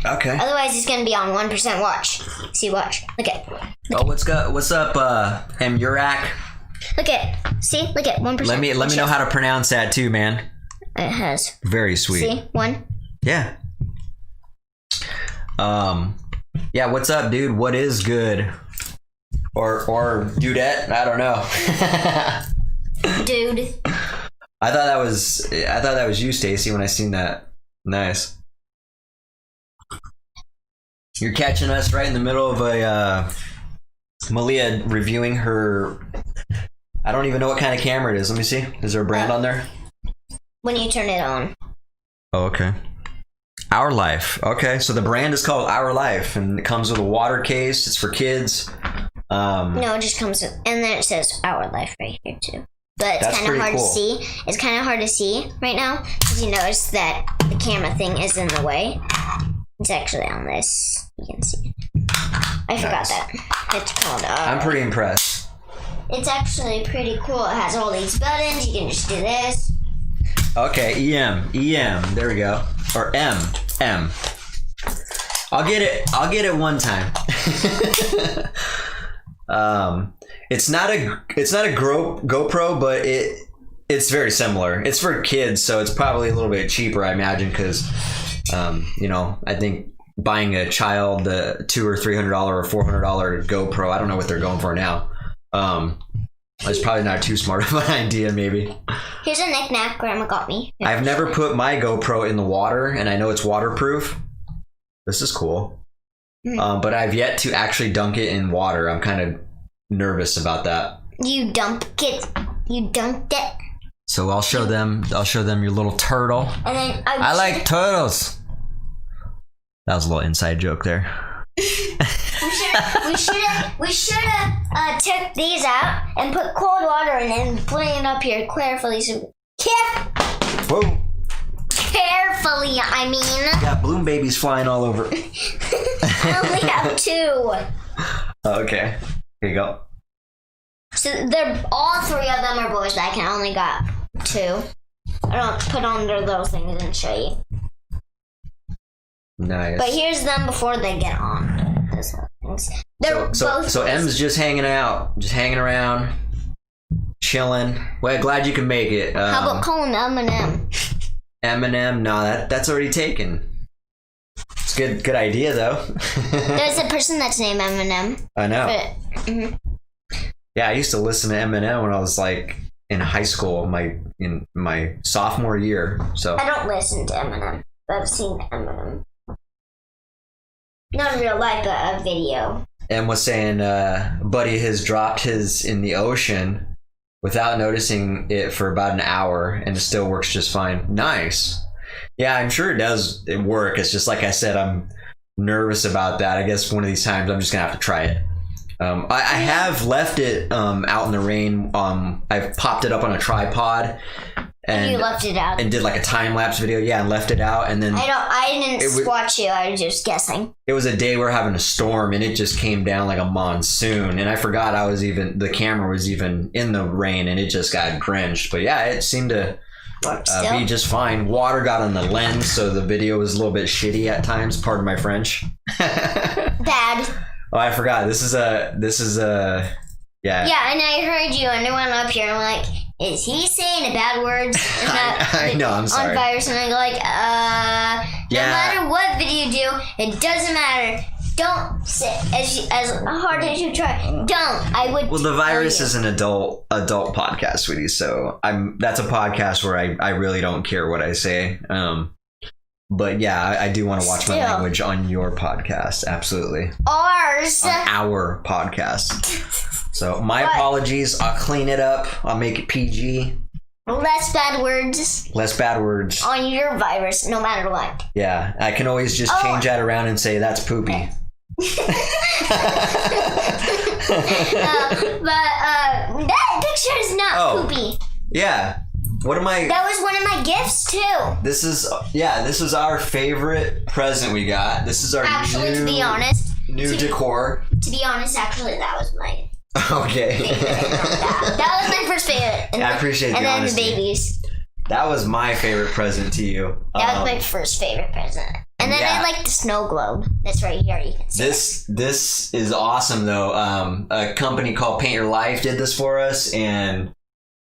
Okay. Otherwise, it's gonna be on 1% watch. See, watch. Look at. Oh, what's up, Murak? Look at. See, look at 1%. Let me know how to pronounce that too, man. It has. Very sweet. See, 1. Yeah. Yeah. What's up, dude? What is good? Or dudette? I don't know. Dude. I thought that was you, Stacy, when I seen that. Nice. You're catching us right in the middle of a Malia reviewing her. I don't even know what kind of camera it is. Let me see. Is there a brand on there? When you turn it on. Oh, okay. Our Life. Okay, so the brand is called Our Life, and it comes with a water case. It's for kids. No, it just comes with, and then it says Our Life right here too. But it's kind of hard to see. It's kind of hard to see right now because you notice that the camera thing is in the way. It's actually on this. You can see. I forgot Nice. that. It's called. I'm pretty impressed. It's actually pretty cool. It has all these buttons. You can just do this. Okay, EM. There we go. Or M. I'll get it one time. It's not a GoPro, but it's very similar. It's for kids, so it's probably a little bit cheaper, I imagine, because I think buying a child the $200 or $300 or $400 GoPro, I don't know what they're going for now. It's probably not too smart of an idea, maybe. Here's a knick-knack Grandma got me. I've never put my GoPro in the water, and I know it's waterproof. This is cool. But I've yet to actually dunk it in water. I'm kind of nervous about that. You dunked it. So I'll show them your little turtle. And then I like turtles. That was a little inside joke there. We should have took these out and put cold water in it and put it up here carefully. Whoa. Carefully, I mean. Got balloon babies flying all over. I only have 2. Okay. Here you go. So they're all 3 of them are boys, but I can only got 2. I don't put on their little things and show you. Nice. But here's them before they get on. They're both so boys. M's just hanging out, just hanging around, chilling. Well, glad you can make it. How about calling Eminem? Eminem? No, that's already taken. It's a good idea though. There's a person that's named Eminem. I know. But, Yeah, I used to listen to Eminem when I was like in high school, in my sophomore year. So I don't listen to Eminem, but I've seen Eminem. Not in real life, but a video. M was saying, buddy has dropped his in the ocean without noticing it for about an hour, and it still works just fine. Nice. Yeah, I'm sure it does work. It's just like I said, I'm nervous about that. I guess one of these times I'm just gonna have to try it. I have left it out in the rain. I've popped it up on a tripod. And you left it out. And did like a time-lapse video, and left it out, and then I didn't watch you, I was just guessing. it was a day we were having a storm, and it just came down like a monsoon, and I forgot the camera was even in the rain, and it just got drenched. But yeah, it seemed to be just fine. Water got on the lens, so the video was a little bit shitty at times, pardon my French. Dad. Oh, I forgot. This is a yeah. Yeah, and I heard you, and I went up here, and I'm like, is he saying bad words? I know, I'm sorry. On virus, and I go like, no matter what video you do, it doesn't matter. Don't say as hard as you try. Don't. I would. Well, the virus is an adult podcast, sweetie. So that's a podcast where I really don't care what I say. But yeah, I do want to watch my language on your podcast. Absolutely. Ours. On our podcast. So my apologies. I'll clean it up. I'll make it PG. Less bad words. Less bad words. On your virus, no matter what. Yeah, I can always just change that around and say that's poopy. That picture is not poopy. Yeah. What am I? That was one of my gifts too. This is our favorite present we got. This is our to be honest, decor. To be honest, actually, that was my. Okay. that was my first favorite. And I appreciate the honesty. And then the babies. That was my favorite present to you. That was my first favorite present. And then I like the snow globe. That's right here. You can see this is awesome though. A company called Paint Your Life did this for us, and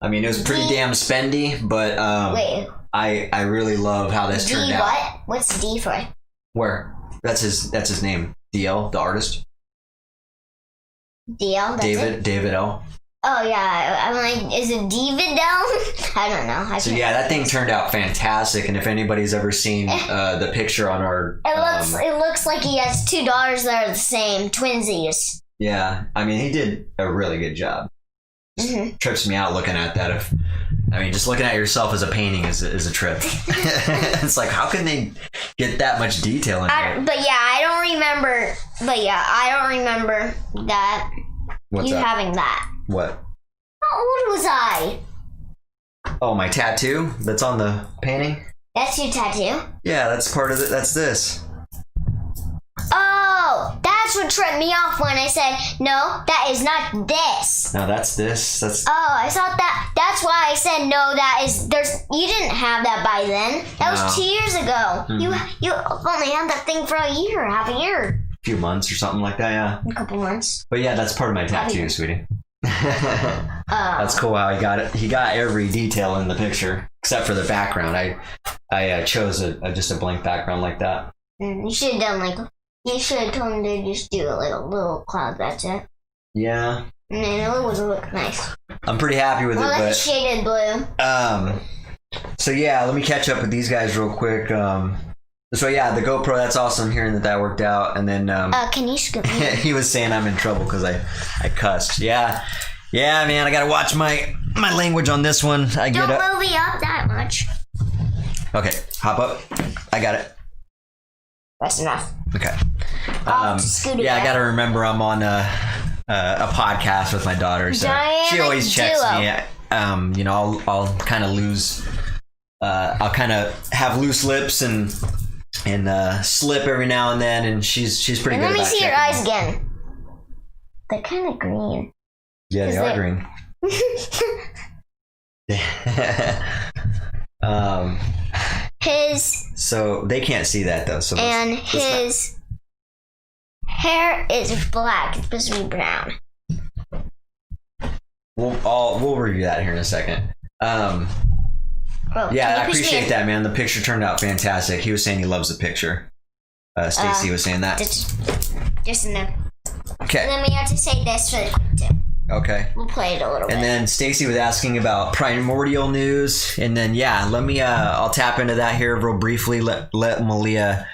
I mean it was pretty damn spendy, but wait. I really love how this turned out. What? What's D for? Where? That's his name. DL, the artist. DL. That's David L. Oh yeah, I'm like, is it David L? I don't know. So yeah, that thing turned out fantastic, and if anybody's ever seen the picture on our, it looks like he has $2 that are the same, twinsies. Yeah, I mean he did a really good job. Trips me out looking at that. Just looking at yourself as a painting is a trip. It's like, how can they get that much detail in there? But yeah, I don't remember that. What's that? Having that. What? How old was I? Oh, my tattoo that's on the painting? That's your tattoo? Yeah, that's part of it. That's this. Oh, that's that's what tripped me off when I said, no, that is not this. No, that's this. That's. Oh, I thought that's why I said no. You didn't have that by then. That was 2 years ago. You only had that thing for a year, half a year. A few months or something like that, yeah. A couple months. But yeah, that's part of my tattoo, sweetie. That's cool how he got it. He got every detail in the picture except for the background. I chose just a blank background like that. You should have done you should have told him to just do a little cloud. That's it. Yeah. And then it would look nice. I'm pretty happy with it, like but shaded blue. So yeah, let me catch up with these guys real quick. So yeah, the GoPro, that's awesome hearing that worked out. And then can you scoop me? he was saying I'm in trouble because I cussed. Yeah, man, I gotta watch my language on this one. Don't move me up that much. Okay, hop up. I got it. That's enough. Okay. Scoot it I back. gotta remember I'm on a podcast with my daughter, so she always checks me. I'll kind of lose. I'll kind of have loose lips and slip every now and then, and she's pretty good. Let me about see your checking eyes me. again. They're kind of green. Yeah, they are green. So they can't see that though. So his hair is black. It's supposed to be brown. We'll review that here in a second. I appreciate that, man. The picture turned out fantastic. He was saying he loves the picture. Stacy was saying that. Just enough. Okay. And then we have to say this really quick too. Okay. We'll play it a little bit. And then Stacy was asking about primordial news, and then let me I'll tap into that here real briefly. Let Malia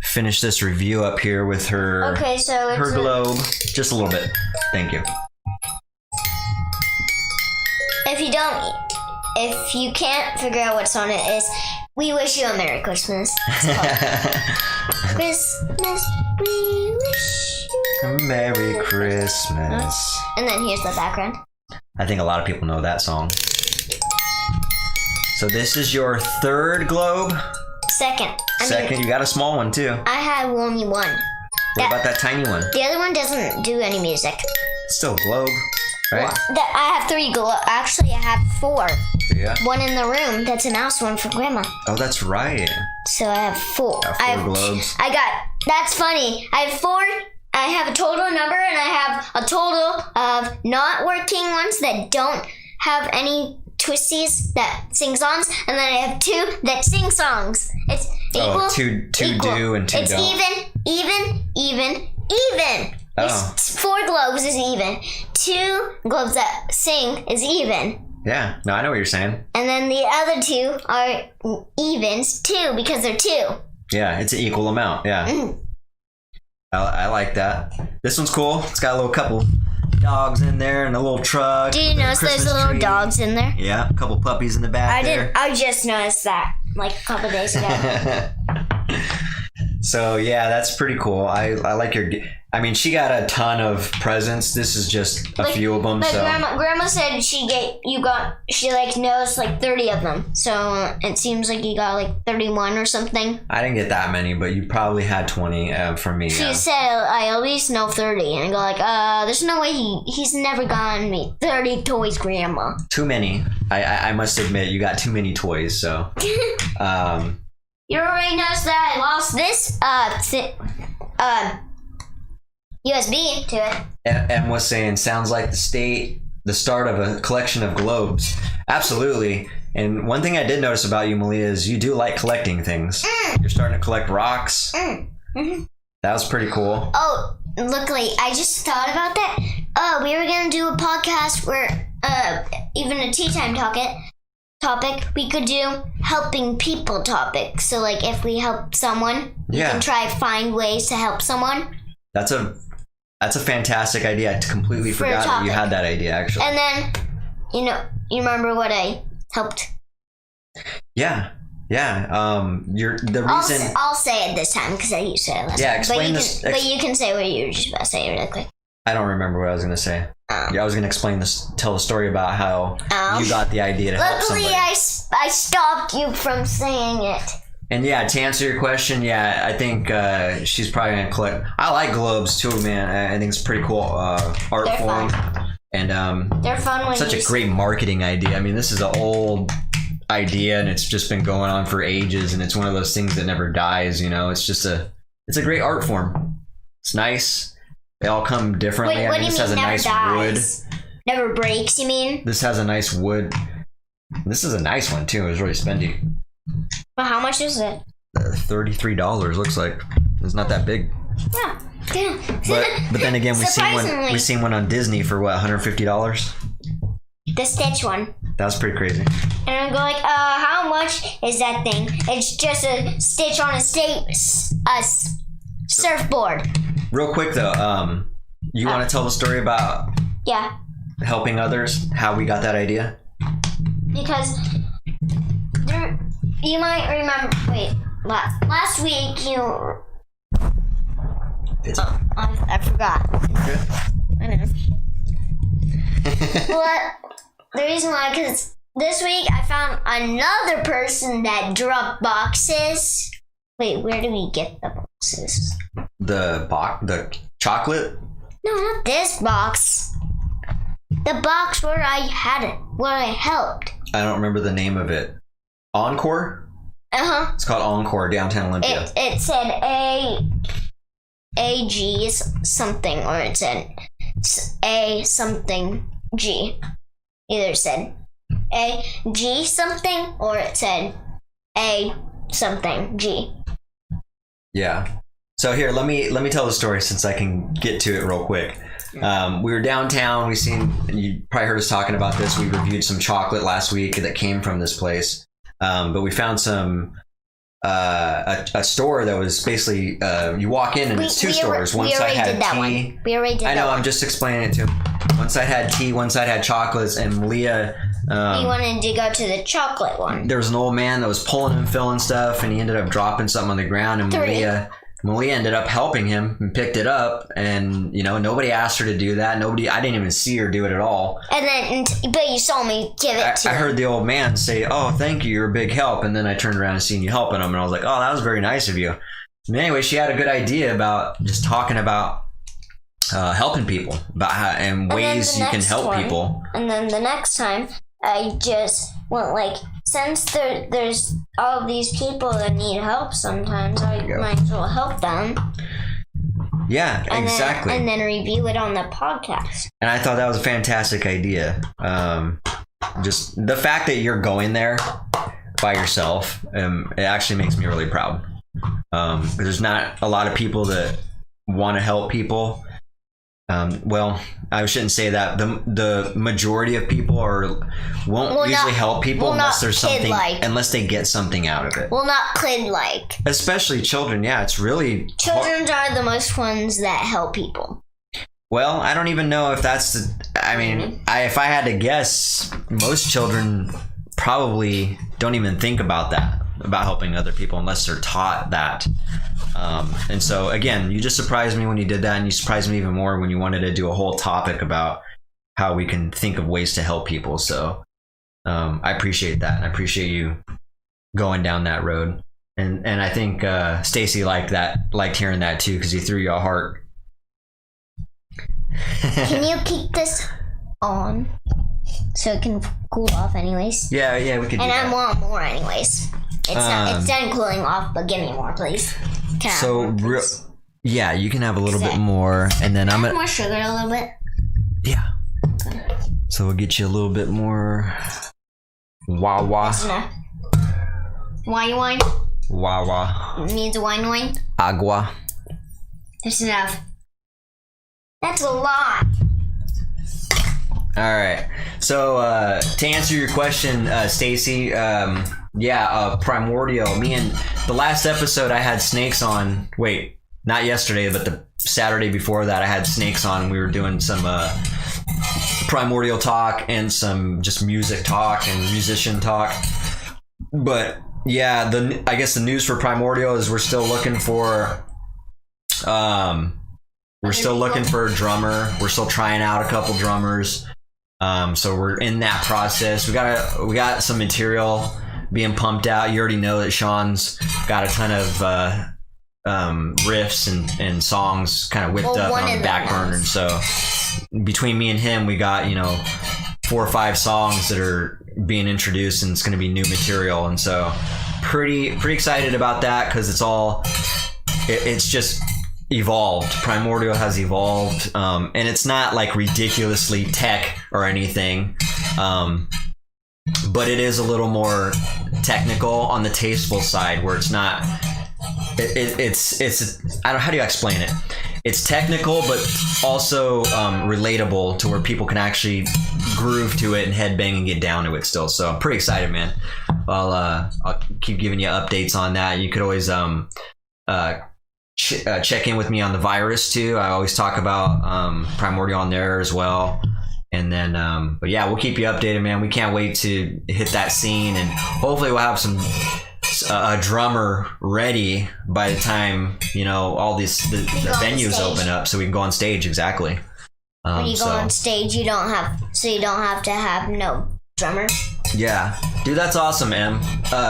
finish this review up here with her her globe. Just a little bit. Thank you. If you can't figure out what song it is, we wish you a Merry Christmas. Christmas, we wish you a Merry Christmas. And then here's the background. I think a lot of people know that song. So this is your third globe? Second. You got a small one too. I had only one. What about that tiny one? The other one doesn't do any music. It's still a globe, right? I have 3 globes. Actually, I have 4. Yeah. One in the room. That's a mouse one for Grandma. Oh, that's right. So I have 4. I have 4 globes. That's funny. I have 4. I have a total number, and I have a total of not working ones that don't have any twisties that sing songs, and then I have 2 that sing songs. It's equal. 2 equal. do and 2 it's don't. Even. Oh. It's 4 globes is even. 2 globes that sing is even. Yeah, no, I know what you're saying. And then the other 2 are evens too, because they're 2. Yeah, it's an equal amount. Yeah. Mm. I like that. This one's cool. It's got a little couple dogs in there and a little truck. Do you notice there's little dogs in there? Yeah, a couple puppies in the back there. I just noticed that like a couple days ago. So yeah, that's pretty cool. I like your. I mean, she got a ton of presents. This is just a few of them. But so Grandma said she knows like 30 of them. So it seems like you got like 31 or something. I didn't get that many, but you probably had 20 from me. She said I at least know 30, and I go like, there's no way he's never gotten me 30 toys, Grandma. Too many. I must admit, you got too many toys. So. You already noticed that I lost this USB to it. M was saying, sounds like the start of a collection of globes. Absolutely. And one thing I did notice about you, Malia, is you do like collecting things. You're starting to collect rocks. Mm-hmm. That was pretty cool. Oh, luckily, I just thought about that. We were going to do a podcast where, even a tea time topic, we could do helping people topic. So, like, if we help someone, we can try to find ways to help someone. That's a fantastic idea. I completely forgot that you had that idea, actually. And then, you remember what I helped? Yeah. The reason I'll say it this time because I used to say it last time. Explain this. But you can say what you were just about to say really quick. I don't remember what I was going to say. Yeah, I was going to tell the story about how you got the idea to help somebody. Luckily, I stopped you from saying it. And yeah, to answer your question, yeah, I think she's probably gonna collect. I like globes too, man. I think it's pretty cool art They're form, fun. and They're fun when such a great marketing idea. I mean, this is an old idea, and it's just been going on for ages, and it's one of those things that never dies. You know, it's a great art form. It's nice. They all come differently. Wait, what do you this mean has a never nice dies? wood. Never breaks, you mean? This has a nice wood. This is a nice one too. It was really spendy. Well, how much is it? $33 looks like. It's not that big. Yeah. But then again, Surprisingly. we seen one on Disney for what, $150? The Stitch one. That was pretty crazy. And I go like, how much is that thing? It's just a Stitch on a surfboard. Real quick though, you want to tell the story about Yeah. helping others? How we got that idea? Because you might remember. Wait, last week I forgot. Okay. I know. But the reason why, because this week I found another person that dropped boxes. Wait, where do we get the boxes? The chocolate? No, not this box. The box where I had it, where I helped. I don't remember the name of it. Encore? Uh-huh. It's called Encore, downtown Olympia. It said A-G something, or it said A something G. Either it said A G something, or it said A something G. Yeah. So here, let me tell the story since I can get to it real quick. We were downtown. You probably heard us talking about this. We reviewed some chocolate last week that came from this place. But we found a store that was basically you walk in and it's two stores. One side had tea. We already did that. I know. one. I'm just explaining it to him. One side had tea. One side had chocolates. And Malia. We wanted to go to the chocolate one. There was an old man that was pulling and filling stuff, and he ended up dropping something on the ground. And Malia ended up helping him and picked it up, and nobody asked her to do that. I didn't even see her do it at all. But you saw me give it to I him. heard the old man say, "Oh, thank you, you're a big help." And then I turned around and seen you helping him, and I was like, "Oh, that was very nice of you." And anyway, she had a good idea about just talking about helping people, about and ways you can help people. And then the next time, I just went like, since there's all these people that need help sometimes, I might as well help them. Yeah, exactly. And then review it on the podcast. And I thought that was a fantastic idea. Just the fact that you're going there by yourself, it actually makes me really proud. There's not a lot of people that want to help people. Well, I shouldn't say that. The majority of people won't usually help people unless there's something, unless they get something out of it. Well, not kid-like. Especially children. Yeah, it's really children are the most ones that help people. Well, I don't even know if that's the. I mean, if I had to guess, most children probably don't even think about that, about helping other people, unless they're taught that. And so again, you just surprised me when you did that, and you surprised me even more when you wanted to do a whole topic about how we can think of ways to help people. So I appreciate that, and I appreciate you going down that road. And I think Stacy liked hearing that too, because he threw you a heart. Can you keep this on so it can cool off anyways? Yeah, we could do that. And I want more anyways. It's done cooling off, but give me more, please. Can I have more, please? Yeah, you can have a little bit more, and then I'm gonna more sugar a little bit. Yeah. So we'll get you a little bit more. Wawa. That's enough. Wine. Wawa. Means wine. Agua. That's enough. That's a lot. All right. So to answer your question, Stacy, Primordial. Me and the last episode I had Snakes on. Wait, not yesterday, but the Saturday before that I had Snakes on. We were doing some Primordial talk and some just music talk and musician talk. But yeah, I guess the news for Primordial is we're still looking for a drummer. We're still trying out a couple drummers. So we're in that process. We got some material being pumped out. You already know that Sean's got a ton of riffs and songs kind of whipped up on the back burner. And so between me and him, we got 4 or 5 songs that are being introduced, and it's going to be new material. And so pretty excited about that, because it's just evolved. Primordial has evolved, and it's not like ridiculously tech or anything, but it is a little more technical on the tasteful side, where it's not it's I don't, how do you explain it? It's technical, but also relatable to where people can actually groove to it and headbang and get down to it still. So I'm pretty excited, man. I'll keep giving you updates on that. You could always check in with me on the virus too. I always talk about Primordial on there as well. And then, but yeah, we'll keep you updated, man. We can't wait to hit that scene, and hopefully we'll have a drummer ready by the time all the venues open up, so we can go on stage. Exactly. When you go on stage, you don't have to have no drummer. Yeah, dude, that's awesome, Em.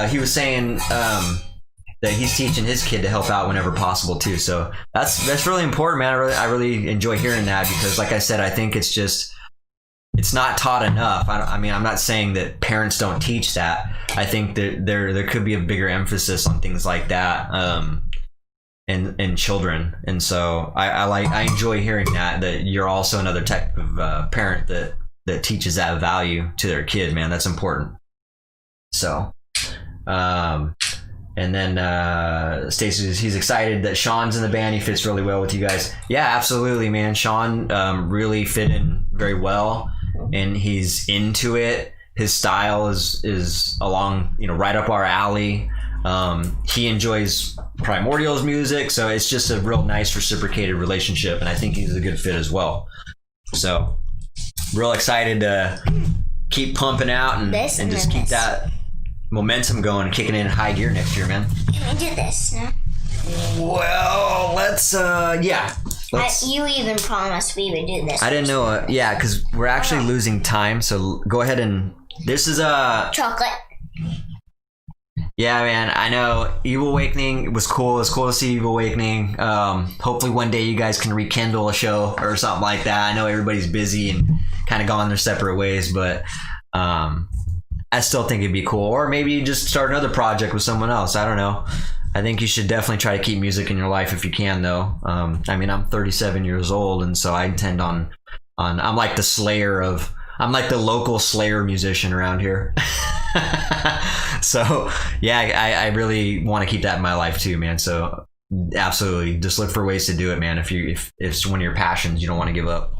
He was saying that he's teaching his kid to help out whenever possible too. So that's really important, man. I really enjoy hearing that, because, like I said, I think it's not taught enough. I mean, I'm not saying that parents don't teach that. I think that there could be a bigger emphasis on things like that in children. And so I enjoy hearing that you're also another type of parent that teaches that value to their kid, man. That's important. So, and then Stacey, he's excited that Sean's in the band. He fits really well with you guys. Yeah, absolutely, man. Sean really fit in very well, and he's into it. His style is along, right up our alley. He enjoys Primordial's music, so it's just a real nice reciprocated relationship, and I think he's a good fit as well. So, real excited to keep pumping out and just keep that momentum going and kicking in high gear next year, man. Can we do this now? Well, let's you even promised we would do this. I didn't know. Yeah, because we're actually losing time. So go ahead and this is chocolate. Yeah, man. I know Evil Awakening was cool. It was cool to see Evil Awakening. Hopefully one day you guys can rekindle a show or something like that. I know everybody's busy and kind of gone their separate ways, but I still think it'd be cool. Or maybe you just start another project with someone else. I don't know. I think you should definitely try to keep music in your life if you can, though. I mean, I'm 37 years old, and so I intend on I'm like I'm like the local Slayer musician around here. So yeah, I really want to keep that in my life too, man. So absolutely, just look for ways to do it, man. If it's one of your passions, you don't want to give up.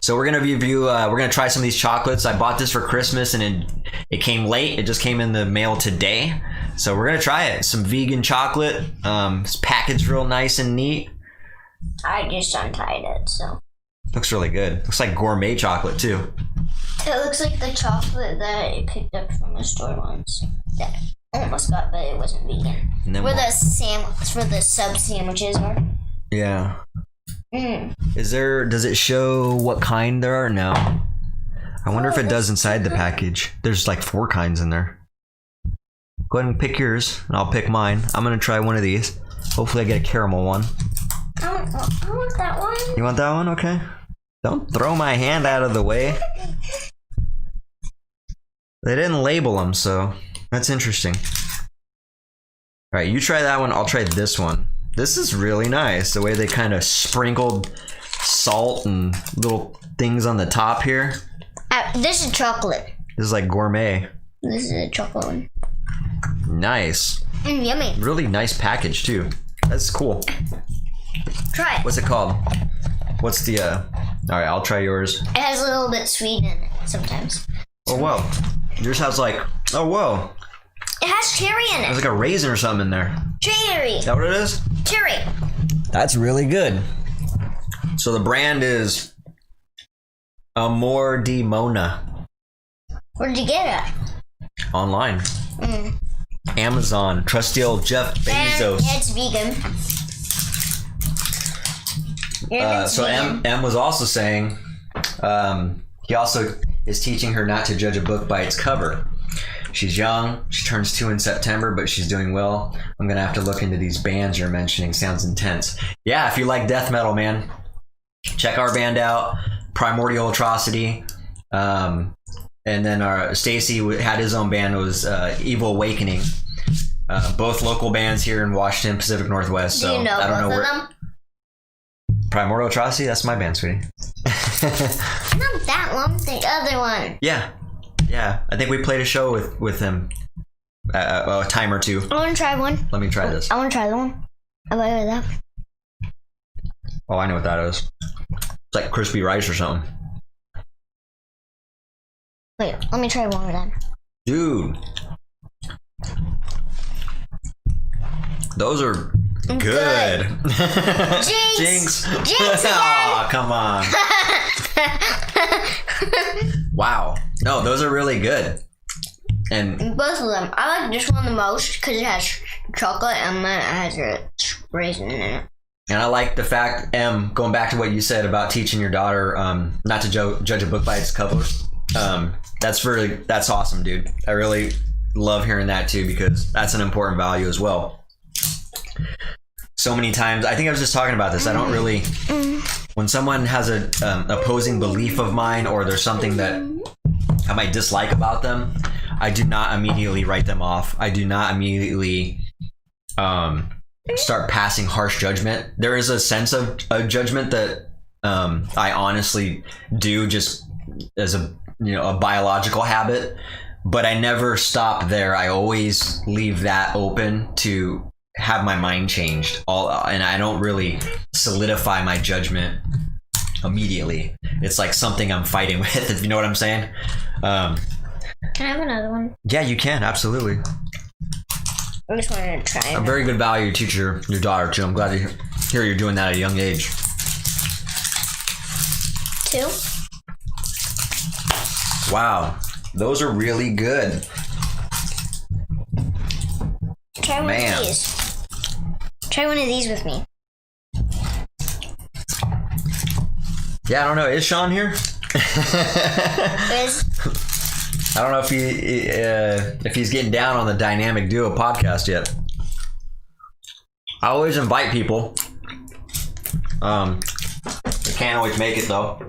So we're gonna we're gonna try some of these chocolates. I bought this for Christmas, and it came late. It just came in the mail today. So we're gonna try it. Some vegan chocolate. It's packaged real nice and neat. I just untied it, so. Looks really good. Looks like gourmet chocolate too. It looks like the chocolate that I picked up from the store once. That I almost got, but it wasn't vegan. And then where the sub sandwiches are. Yeah. Does it show what kind there are? No. I wonder if it does inside the package. There's like 4 kinds in there. Go ahead and pick yours, and I'll pick mine. I'm gonna try one of these. Hopefully I get a caramel one. I want that one. You want that one? Okay. Don't throw my hand out of the way. They didn't label them, so that's interesting. All right, you try that one. I'll try this one. This is really nice. The way they kind of sprinkled salt and little things on the top here. This is chocolate. This is like gourmet. This is a chocolate one. Nice. Yummy. Really nice package too. That's cool. Try it. What's it called? What's the all right, I'll try yours. It has a little bit sweet in it sometimes. Oh whoa. Yours has like, oh whoa. It has cherry in it. There's like a raisin or something in there. Cherry. Is that what it is? Cherry. That's really good. So the brand is Amor di Mona. Where'd you get it? Online. Amazon. Trusty old Jeff Bezos. And it's vegan. So M was also saying he also is teaching her not to judge a book by its cover. She's young. She turns 2 in September, but she's doing well. I'm gonna have to look into these bands you're mentioning. Sounds intense. Yeah, if you like death metal, man, check our band out, Primordial Atrocity. And then our Stacy had his own band. It was Evil Awakening. Both local bands here in Washington, Pacific Northwest. So Do you know I don't know both where. of them? Primordial Atrocity. That's my band, sweetie. Not that one. The other one. Yeah. I think we played a show with him a time or two. I want to try one. Let me try this. I want to try the one. I like that. Oh, I know what that is. It's like crispy rice or something. Wait, let me try one of them. Dude. Those are good. Jinx! Jinx! Oh, come on. Wow. No, those are really good. And Both of them. I like this one the most because it has chocolate and then it has a raisin in it. I like the fact, going back to what you said about teaching your daughter not to judge a book by its cover. That's awesome, dude. I really love hearing that too, because that's an important value as well. So many times, I think I was just talking about this. I don't really, when someone has a opposing belief of mine, or there's something that I might dislike about them, I do not immediately write them off. I do not immediately start passing harsh judgment. There is a sense of judgment that I honestly do, just as a biological habit, but I never stop there. I always leave that open to have my mind changed, and I don't really solidify my judgment immediately. It's like something I'm fighting with, if you know what I'm saying. Can I have another one? Yeah, you can, absolutely. I just wanted to try it. A very good value to teach your daughter too. I'm glad to hear you're doing that at a young age. 2. Wow, those are really good. Try one Man. of these. Try one of these with me. Yeah, I don't know. Is Sean here? Is I don't know if he's getting down on the Dynamic Duo podcast yet. I always invite people. I can't always make it though.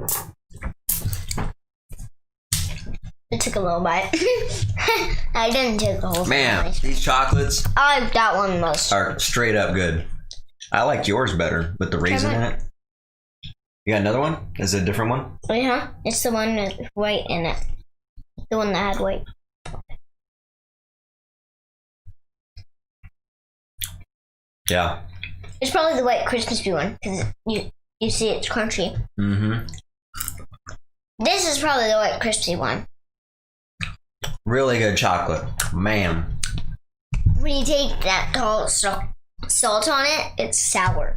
it took a little bite. I didn't take the whole thing. Man, these chocolates I like that one the most. are straight up good. I liked yours better with the raisin in it. You got another one? Is it a different one? Yeah, it's the one with white in it. The one that had white. Yeah. It's probably the white crispy one because you see it's crunchy. Mm-hmm. This is probably the white crispy one. Really good chocolate. Man. When you take that salt on it, it's sour.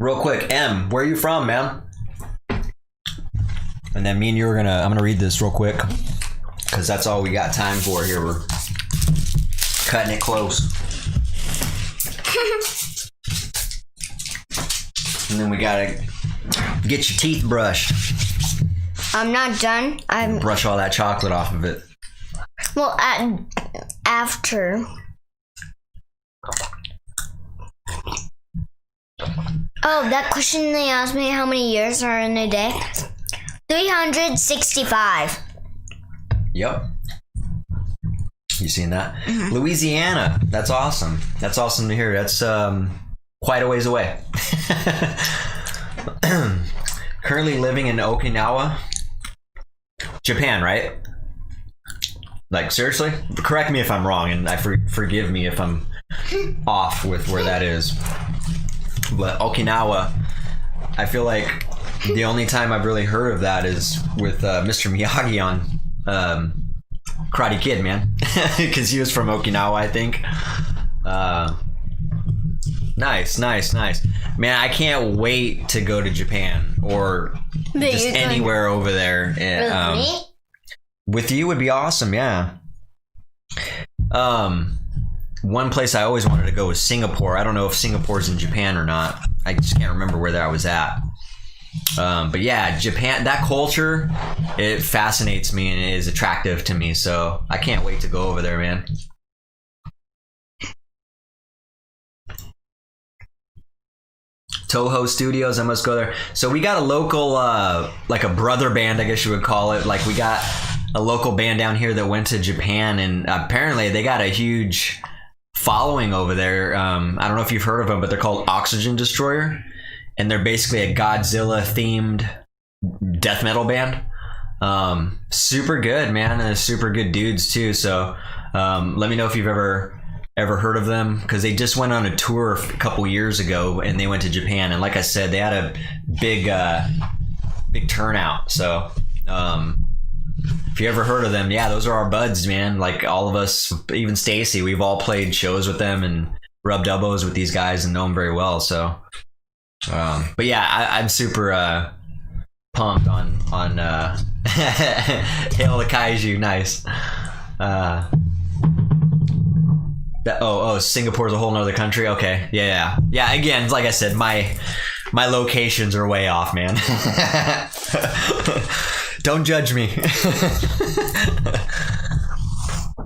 Real quick, M, where are you from, man? And then me and you I'm gonna read this real quick, because that's all we got time for here. We're cutting it close. And then we gotta get your teeth brushed. I'm not done. Brush all that chocolate off of it. Well, after. Oh, that question they asked me, how many years are in a day? 365. Yep. You seen that? Mm-hmm. Louisiana. That's awesome. That's awesome to hear. That's quite a ways away. Currently living in Okinawa, Japan, right? Like, seriously? Correct me if I'm wrong, and forgive me if I'm off with where that is. But Okinawa, I feel like the only time I've really heard of that is with Mr. Miyagi on Karate Kid, man. Because he was from Okinawa, I think. Nice. Man, I can't wait to go to Japan or just anywhere over there. With me? With you would be awesome, yeah. One place I always wanted to go was Singapore. I don't know if Singapore's in Japan or not. I just can't remember where I was at. But yeah, Japan, that culture, it fascinates me and it is attractive to me. So I can't wait to go over there, man. Toho Studios, I must go there. So we got a local, like a brother band, I guess you would call it. Like we got a local band down here that went to Japan, and apparently they got a huge following over there. I don't know if you've heard of them, but they're called Oxygen Destroyer, and they're basically a Godzilla themed death metal band. Super good, man, and they're super good dudes too. So let me know if you've ever heard of them, because they just went on a tour a couple years ago and they went to Japan, and like I said, they had a big turnout. So if you ever heard of them, yeah, those are our buds, man. Like all of us, even Stacy, we've all played shows with them and rubbed elbows with these guys and know them very well. So but yeah, I'm super pumped on Hail the Kaiju. Nice. Singapore's a whole nother country. Okay, yeah. Again, like I said, my locations are way off, man. Don't judge me.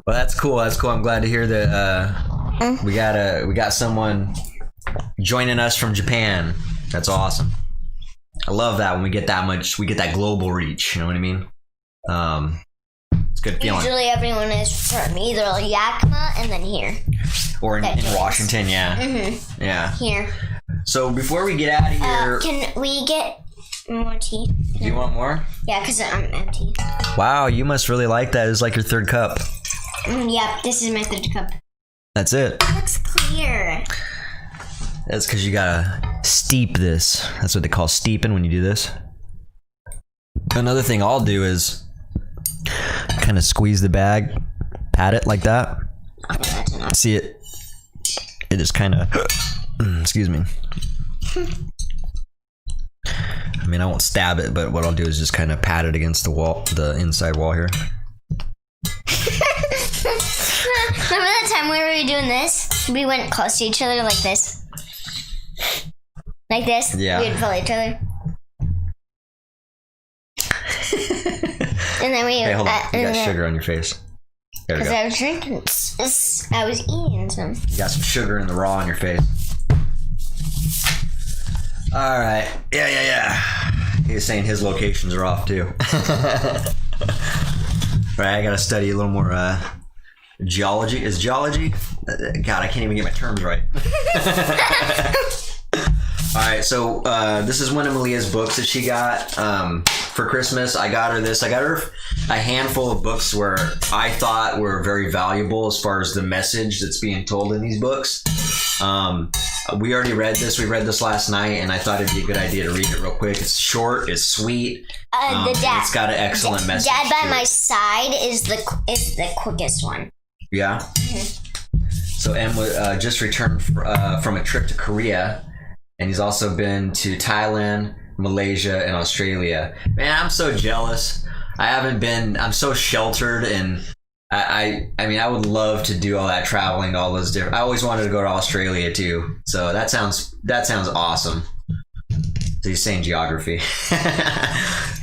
Well, that's cool. I'm glad to hear that we got someone joining us from Japan. That's awesome. I love that when we get that global reach. You know what I mean? It's a good feeling. Usually everyone is from either Yakima and then here. Or in Washington, yeah. Mm-hmm. Yeah. Here. So before we get out of here... can we get more tea? Do you want more? Yeah, because I'm empty. Wow, you must really like that. It's like your third cup. Yeah, this is my third cup. That's it. It looks clear. That's because you gotta steep this. That's what they call steeping when you do this. Another thing I'll do is kind of squeeze the bag, pat it like that. See it? It just kind of, excuse me. I mean, I won't stab it, but what I'll do is just kind of pat it against the wall, the inside wall here. Remember that time we were doing this? We went close to each other like this. Like this? Yeah. We would follow each other. And then we... Hey, hold on. You got sugar on your face. There we go. Because I was drinking... I was eating some. You got some sugar in the raw on your face. All right. Yeah. He was saying his locations are off too. Right, I gotta study a little more geology. Is geology? God, I can't even get my terms right. All right, so this is one of Malia's books that she got for Christmas. I got her this. I got her a handful of books where I thought were very valuable as far as the message that's being told in these books. We already read this. We read this last night, and I thought it'd be a good idea to read it real quick. It's short. It's sweet. It's got an excellent message. Dad by my side is the quickest one. Yeah. Mm-hmm. So Em just returned from a trip to Korea, and he's also been to Thailand, Malaysia, and Australia. Man, I'm so jealous. I haven't been. I'm so sheltered, and I mean, I would love to do all that traveling to all those different. I always wanted to go to Australia too. So that sounds awesome. So he's saying geography.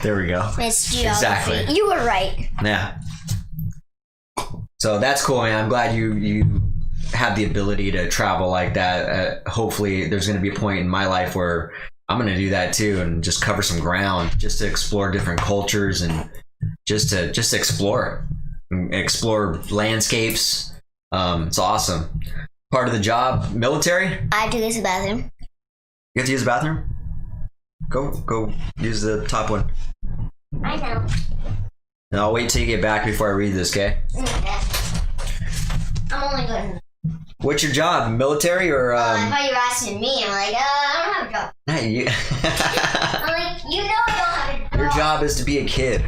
There we go. It's geography. Exactly. You were right. Yeah. So that's cool, man. I'm glad you have the ability to travel like that. Hopefully there's going to be a point in my life where I'm going to do that too, and just cover some ground, just to explore different cultures and just to explore landscapes. It's awesome. Part of the job, military. I have to use the bathroom. You have to use the bathroom? Go use the top one. I know. And I'll wait till you get back before I read this, okay? I'm only going. What's your job? Military or I thought you were asking me. I'm like, I don't have a job. Hey, you. I'm like, you know I don't have a job. Your job is to be a kid.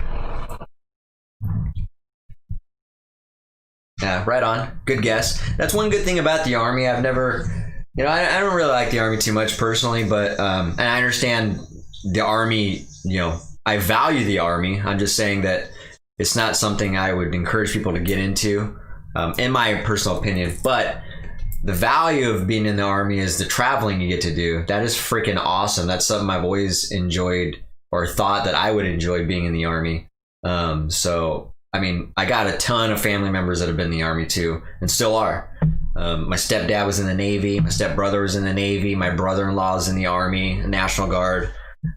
Yeah, right on. Good guess. That's one good thing about the Army. I've never, I don't really like the Army too much personally, but and I understand the Army. I value the Army. I'm just saying that it's not something I would encourage people to get into, in my personal opinion. But the value of being in the Army is the traveling you get to do. That is freaking awesome. That's something I've always enjoyed or thought that I would enjoy being in the Army. So, I mean, I got a ton of family members that have been in the Army too, and still are. My stepdad was in the Navy. My stepbrother was in the Navy. My brother-in-law is in the Army, National Guard.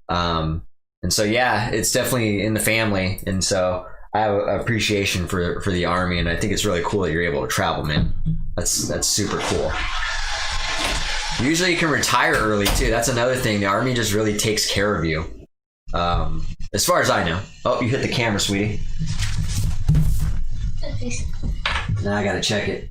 And so, yeah, it's definitely in the family. And so I have an appreciation for the Army, and I think it's really cool that you're able to travel, man. That's super cool. Usually you can retire early too. That's another thing. The Army just really takes care of you. As far as I know. Oh, you hit the camera, sweetie. Now I gotta check it.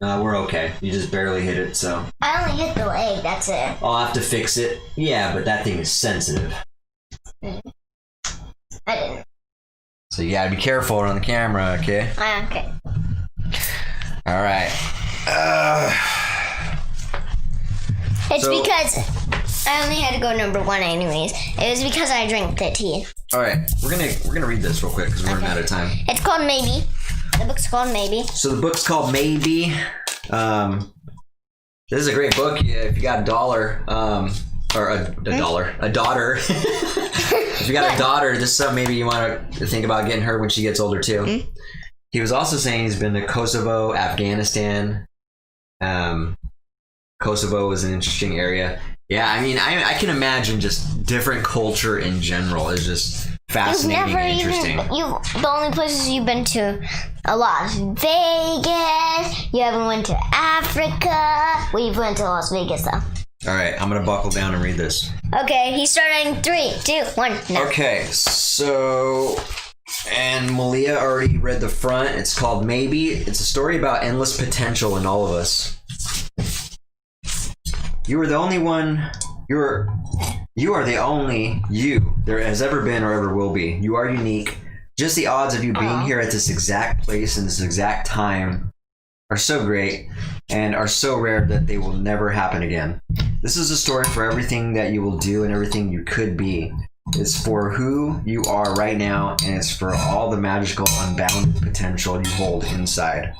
We're okay. You just barely hit it, so. I only hit the leg, that's it. I'll have to fix it. Yeah, but that thing is sensitive. I didn't. So you gotta be careful on the camera, okay? Okay. All right. It's because I only had to go number 1 anyways. It was because I drank the tea. All right, we're gonna read this real quick because we're running out of time. It's called Maybe. The book's called Maybe. So the book's called Maybe. This is a great book. Yeah, if you got a daughter, or a daughter. If you got a daughter, this is something maybe you want to think about getting her when she gets older too. Mm-hmm. He was also saying he's been to Kosovo, Afghanistan. Kosovo is an interesting area. Yeah, I mean, I can imagine just different culture in general is just fascinating and interesting. The only places you've been to, Las Vegas. You haven't went to Africa. Well, you've went to Las Vegas though. All right, I'm gonna buckle down and read this. Okay, he's starting 3, 2, 1. No. Okay, so, and Malia already read the front. It's called Maybe. It's a story about endless potential in all of us. You are the only one. You are the only you there has ever been or ever will be. You are unique. Just the odds of you being here at this exact place and this exact time are so great and are so rare that they will never happen again. This is a story for everything that you will do and everything you could be. It's for who you are right now, and it's for all the magical, unbounded potential you hold inside.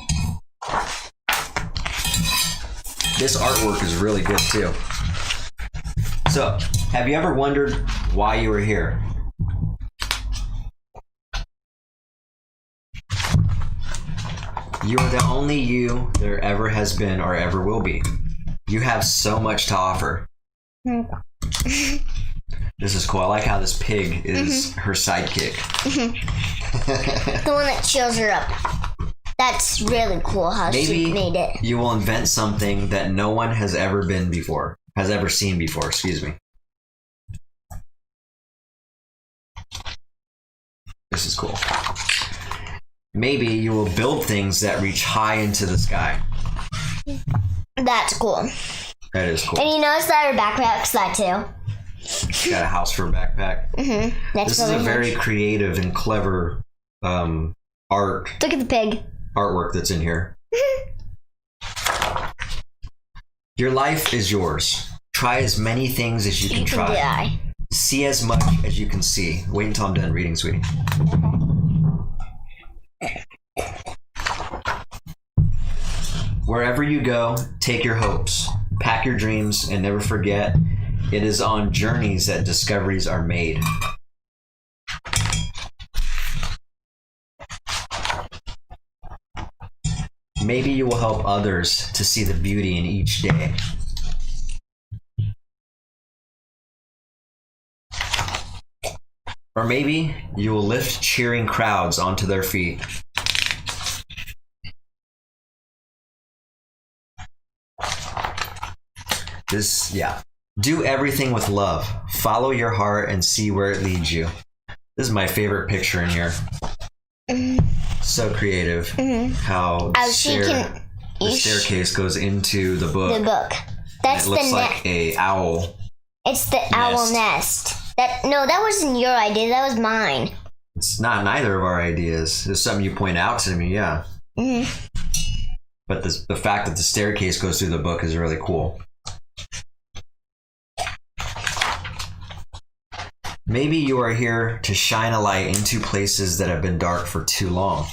This artwork is really good too. So, have you ever wondered why you were here? You are the only you there ever has been or ever will be. You have so much to offer. This is cool. I like how this pig is her sidekick. The one that cheers her up. That's really cool how she made it. Maybe you will invent something that no one has ever seen before, excuse me. This is cool. Maybe you will build things that reach high into the sky. That's cool. That is cool. And you notice that her backpack's that too. Got a house for a backpack. This is a very creative and clever art. Look at the pig. Artwork that's in here. Your life is yours. Try as many things as you can try. Die. See as much as you can see. Wait until I'm done reading, sweetie. Wherever you go, take your hopes, pack your dreams, and never forget it is on journeys that discoveries are made. Maybe you will help others to see the beauty in each day. Or maybe you will lift cheering crowds onto their feet. Do everything with love. Follow your heart and see where it leads you. This is my favorite picture in here. So creative. How the staircase goes into the book. The book. That's it looks like a owl. It's the owl nest. That wasn't your idea. That was mine. It's not neither of our ideas. It's something you point out to me. Yeah. But the fact that the staircase goes through the book is really cool. Maybe you are here to shine a light into places that have been dark for too long.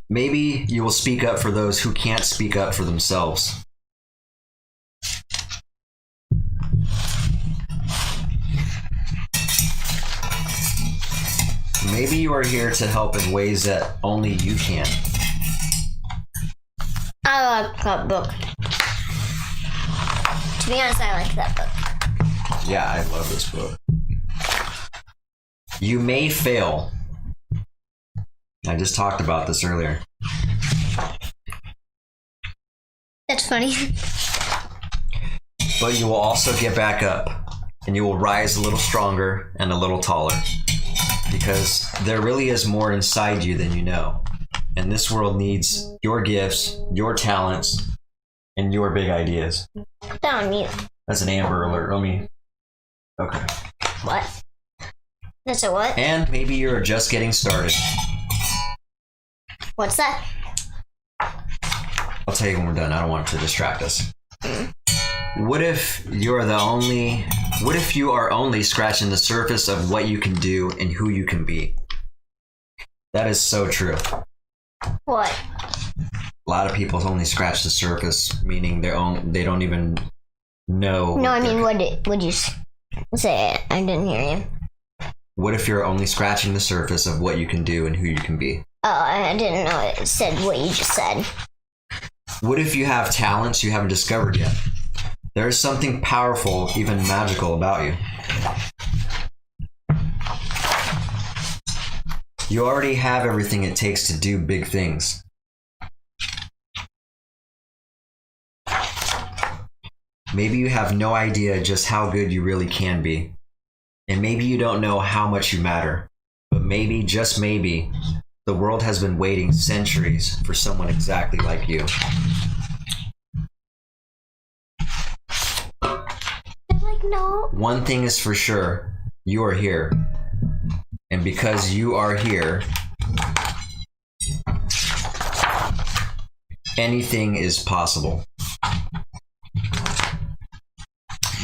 Maybe you will speak up for those who can't speak up for themselves. Maybe you are here to help in ways that only you can. I like that book. To be honest, I like that book. Yeah, I love this book. You may fail. I just talked about this earlier. That's funny. But you will also get back up, and you will rise a little stronger and a little taller. Because there really is more inside you than you know. And this world needs your gifts, your talents, and your big ideas. Put that on mute. That's an Amber Alert. Let me. Okay. What? That's a what? And maybe you're just getting started. What's that? I'll tell you when we're done. I don't want it to distract us. What if you are only scratching the surface of what you can do and who you can be? That is so true. What? A lot of people only scratch the surface, meaning they don't even know. No, I mean, would you say it? I didn't hear you. What if you're only scratching the surface of what you can do and who you can be? Oh, I didn't know it said what you just said. What if you have talents you haven't discovered yet? There is something powerful, even magical about you. You already have everything it takes to do big things. Maybe you have no idea just how good you really can be. And maybe you don't know how much you matter. But maybe, just maybe, the world has been waiting centuries for someone exactly like you. No. One thing is for sure, you are here. And because you are here, anything is possible.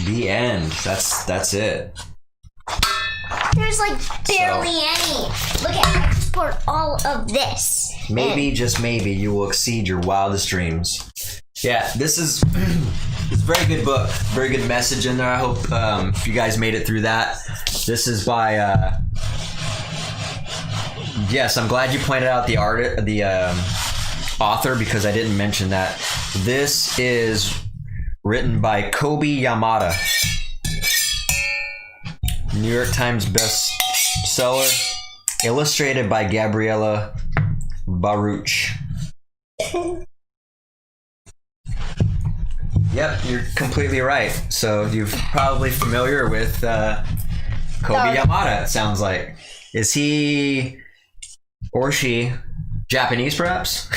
The end. That's it. There's like barely any. Look at I just poured all of this. Maybe, just maybe, you will exceed your wildest dreams. Yeah, this is it's a very good book. Very good message in there. I hope you guys made it through that. This is by yes, I'm glad you pointed out the author, because I didn't mention that. This is written by Kobi Yamada. New York Times bestseller. Illustrated by Gabriela Baruch. Yep, you're completely right. So you're probably familiar with Kobi Yamada, it sounds like. Is he or she Japanese, perhaps?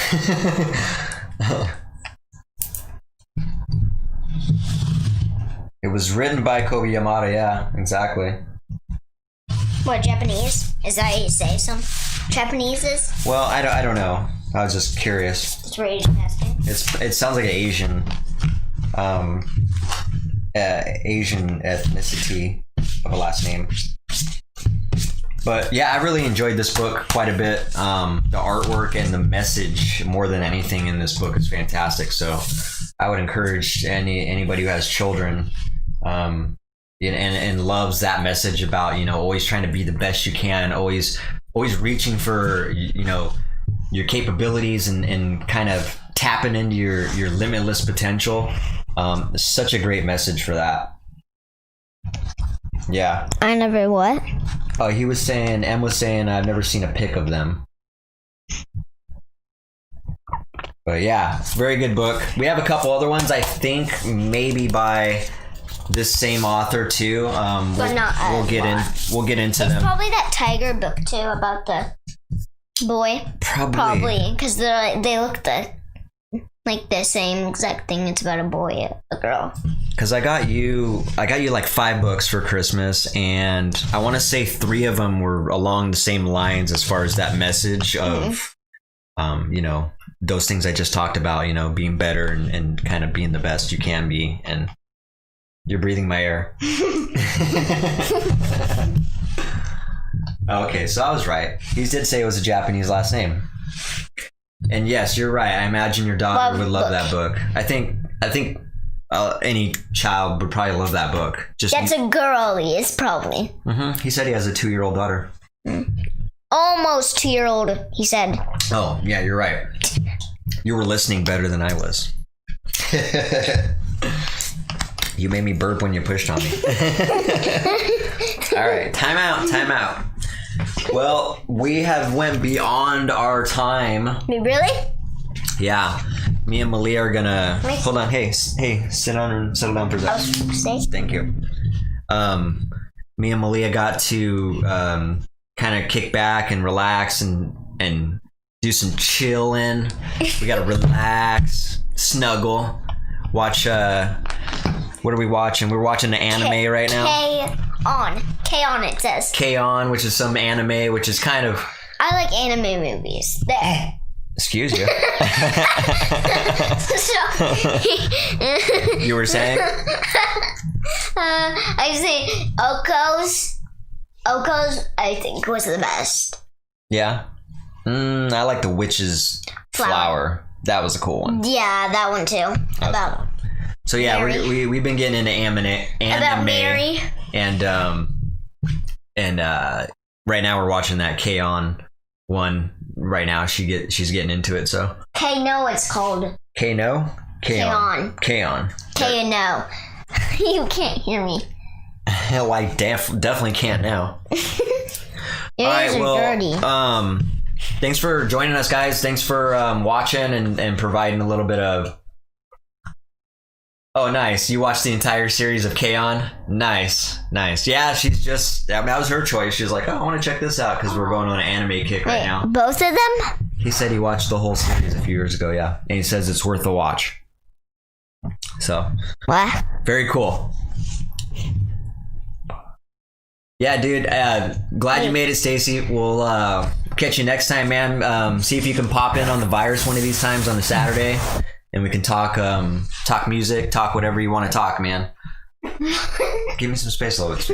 It was written by Kobi Yamada, yeah, exactly. What, Japanese? Is that how you say some Japanese's? Well, I don't know. I was just curious. That's what you're just asking. It sounds like an Asian ethnicity of a last name. But yeah, I really enjoyed this book quite a bit. The artwork and the message, more than anything in this book, is fantastic. So I would encourage anybody who has children and loves that message about, always trying to be the best you can, always reaching for, your capabilities and kind of tapping into your limitless potential. Such a great message for that. Yeah. I never what? Oh, M was saying, I've never seen a pic of them. But yeah, very good book. We have a couple other ones, I think, maybe by this same author too. But we'll get into them. It's probably that tiger book too about the boy. Probably, because they look like the same exact thing. It's about a boy, a girl. Because I got you like 5 books for Christmas, and I want to say 3 of them were along the same lines as far as that message of, those things I just talked about, you know, being better and kind of being the best you can be. And you're breathing my air. Okay, so I was right. He did say it was a Japanese last name. And yes, you're right. I imagine your daughter would love that book. I think any child would probably love that book. That's a girlies, probably. Mm-hmm. He said he has a 2-year-old daughter. Almost 2-year-old, he said. Oh, yeah, you're right. You were listening better than I was. You made me burp when you pushed on me. All right, time out. Well, we have went beyond our time. Really? Yeah. Me and Malia are gonna hold on. Hey, sit down and settle down for a second. Thank you. Me and Malia got to kind of kick back and relax and do some chilling. We gotta relax, snuggle, watch. What are we watching? We're watching the anime right now. K-On! It says. K-On! Which is some anime, which is kind of. I like anime movies. There. Excuse you. You were saying? I say Oko's I think was the best. Yeah. I like the witch's flower. That was a cool one. Yeah, that one too. About so yeah, we've been getting into anime. About Mary. And right now we're watching that K-On! One. Right now she's getting into it. So K-No, it's called. K-No? K-On. K-No. You can't hear me. Hell, I definitely can't now. All right, dirty. Thanks for joining us, guys. Thanks for watching and providing a little bit of. Oh, nice. You watched the entire series of K-On! Nice. Yeah, she's just. I mean, that was her choice. She was like, oh, I want to check this out because we're going on an anime kick right now. Both of them? He said he watched the whole series a few years ago, yeah. And he says it's worth a watch. So. What? Very cool. Yeah, dude. Glad you made it, Stacy. We'll catch you next time, man. See if you can pop in on the virus one of these times on a Saturday. And we can talk music, talk whatever you want to talk, man. Give me some space, Lois.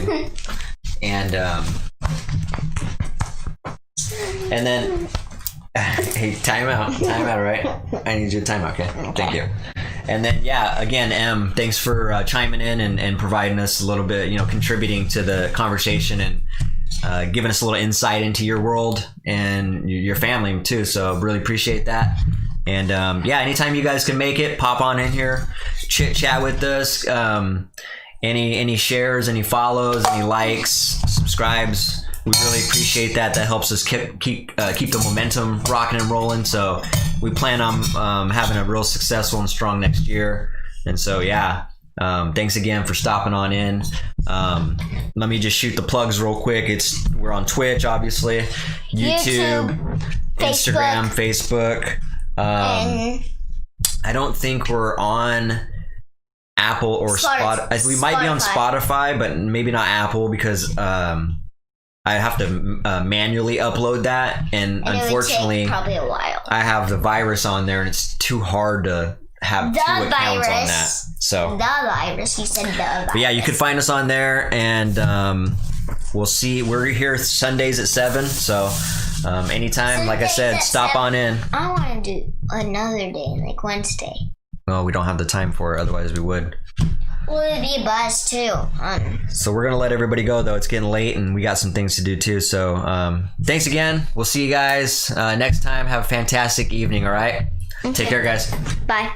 And then, hey, time out, right? I need you to time out, okay? Thank you. And then, yeah, again, Em, thanks for chiming in and providing us a little bit, contributing to the conversation and giving us a little insight into your world and your family too. So really appreciate that. And yeah, anytime you guys can make it, pop on in here, chit chat with us. Any shares, any follows, any likes, subscribes, we really appreciate that. That helps us keep the momentum rocking and rolling. So we plan on having a real successful and strong next year. And so yeah, thanks again for stopping on in. Let me just shoot the plugs real quick. We're on Twitch, obviously, YouTube, Instagram, Facebook. I don't think we're on Apple or Spotify. We might be on Spotify, but maybe not Apple because I have to manually upload that, and unfortunately, it would take probably a while. I have the virus on there, and it's too hard to have two accounts on that. So the virus, you said the virus. But yeah, you could find us on there, and we'll see. We're here Sundays at 7, so. Anytime, like I said, stop on in. I want to do another day, like Wednesday. Well, we don't have the time for it, otherwise we would. Well, it'd be a bus too. So we're gonna let everybody go though. It's getting late and we got some things to do too. So thanks again. We'll see you guys next time. Have a fantastic evening, all right? Okay. Take care, guys. Bye.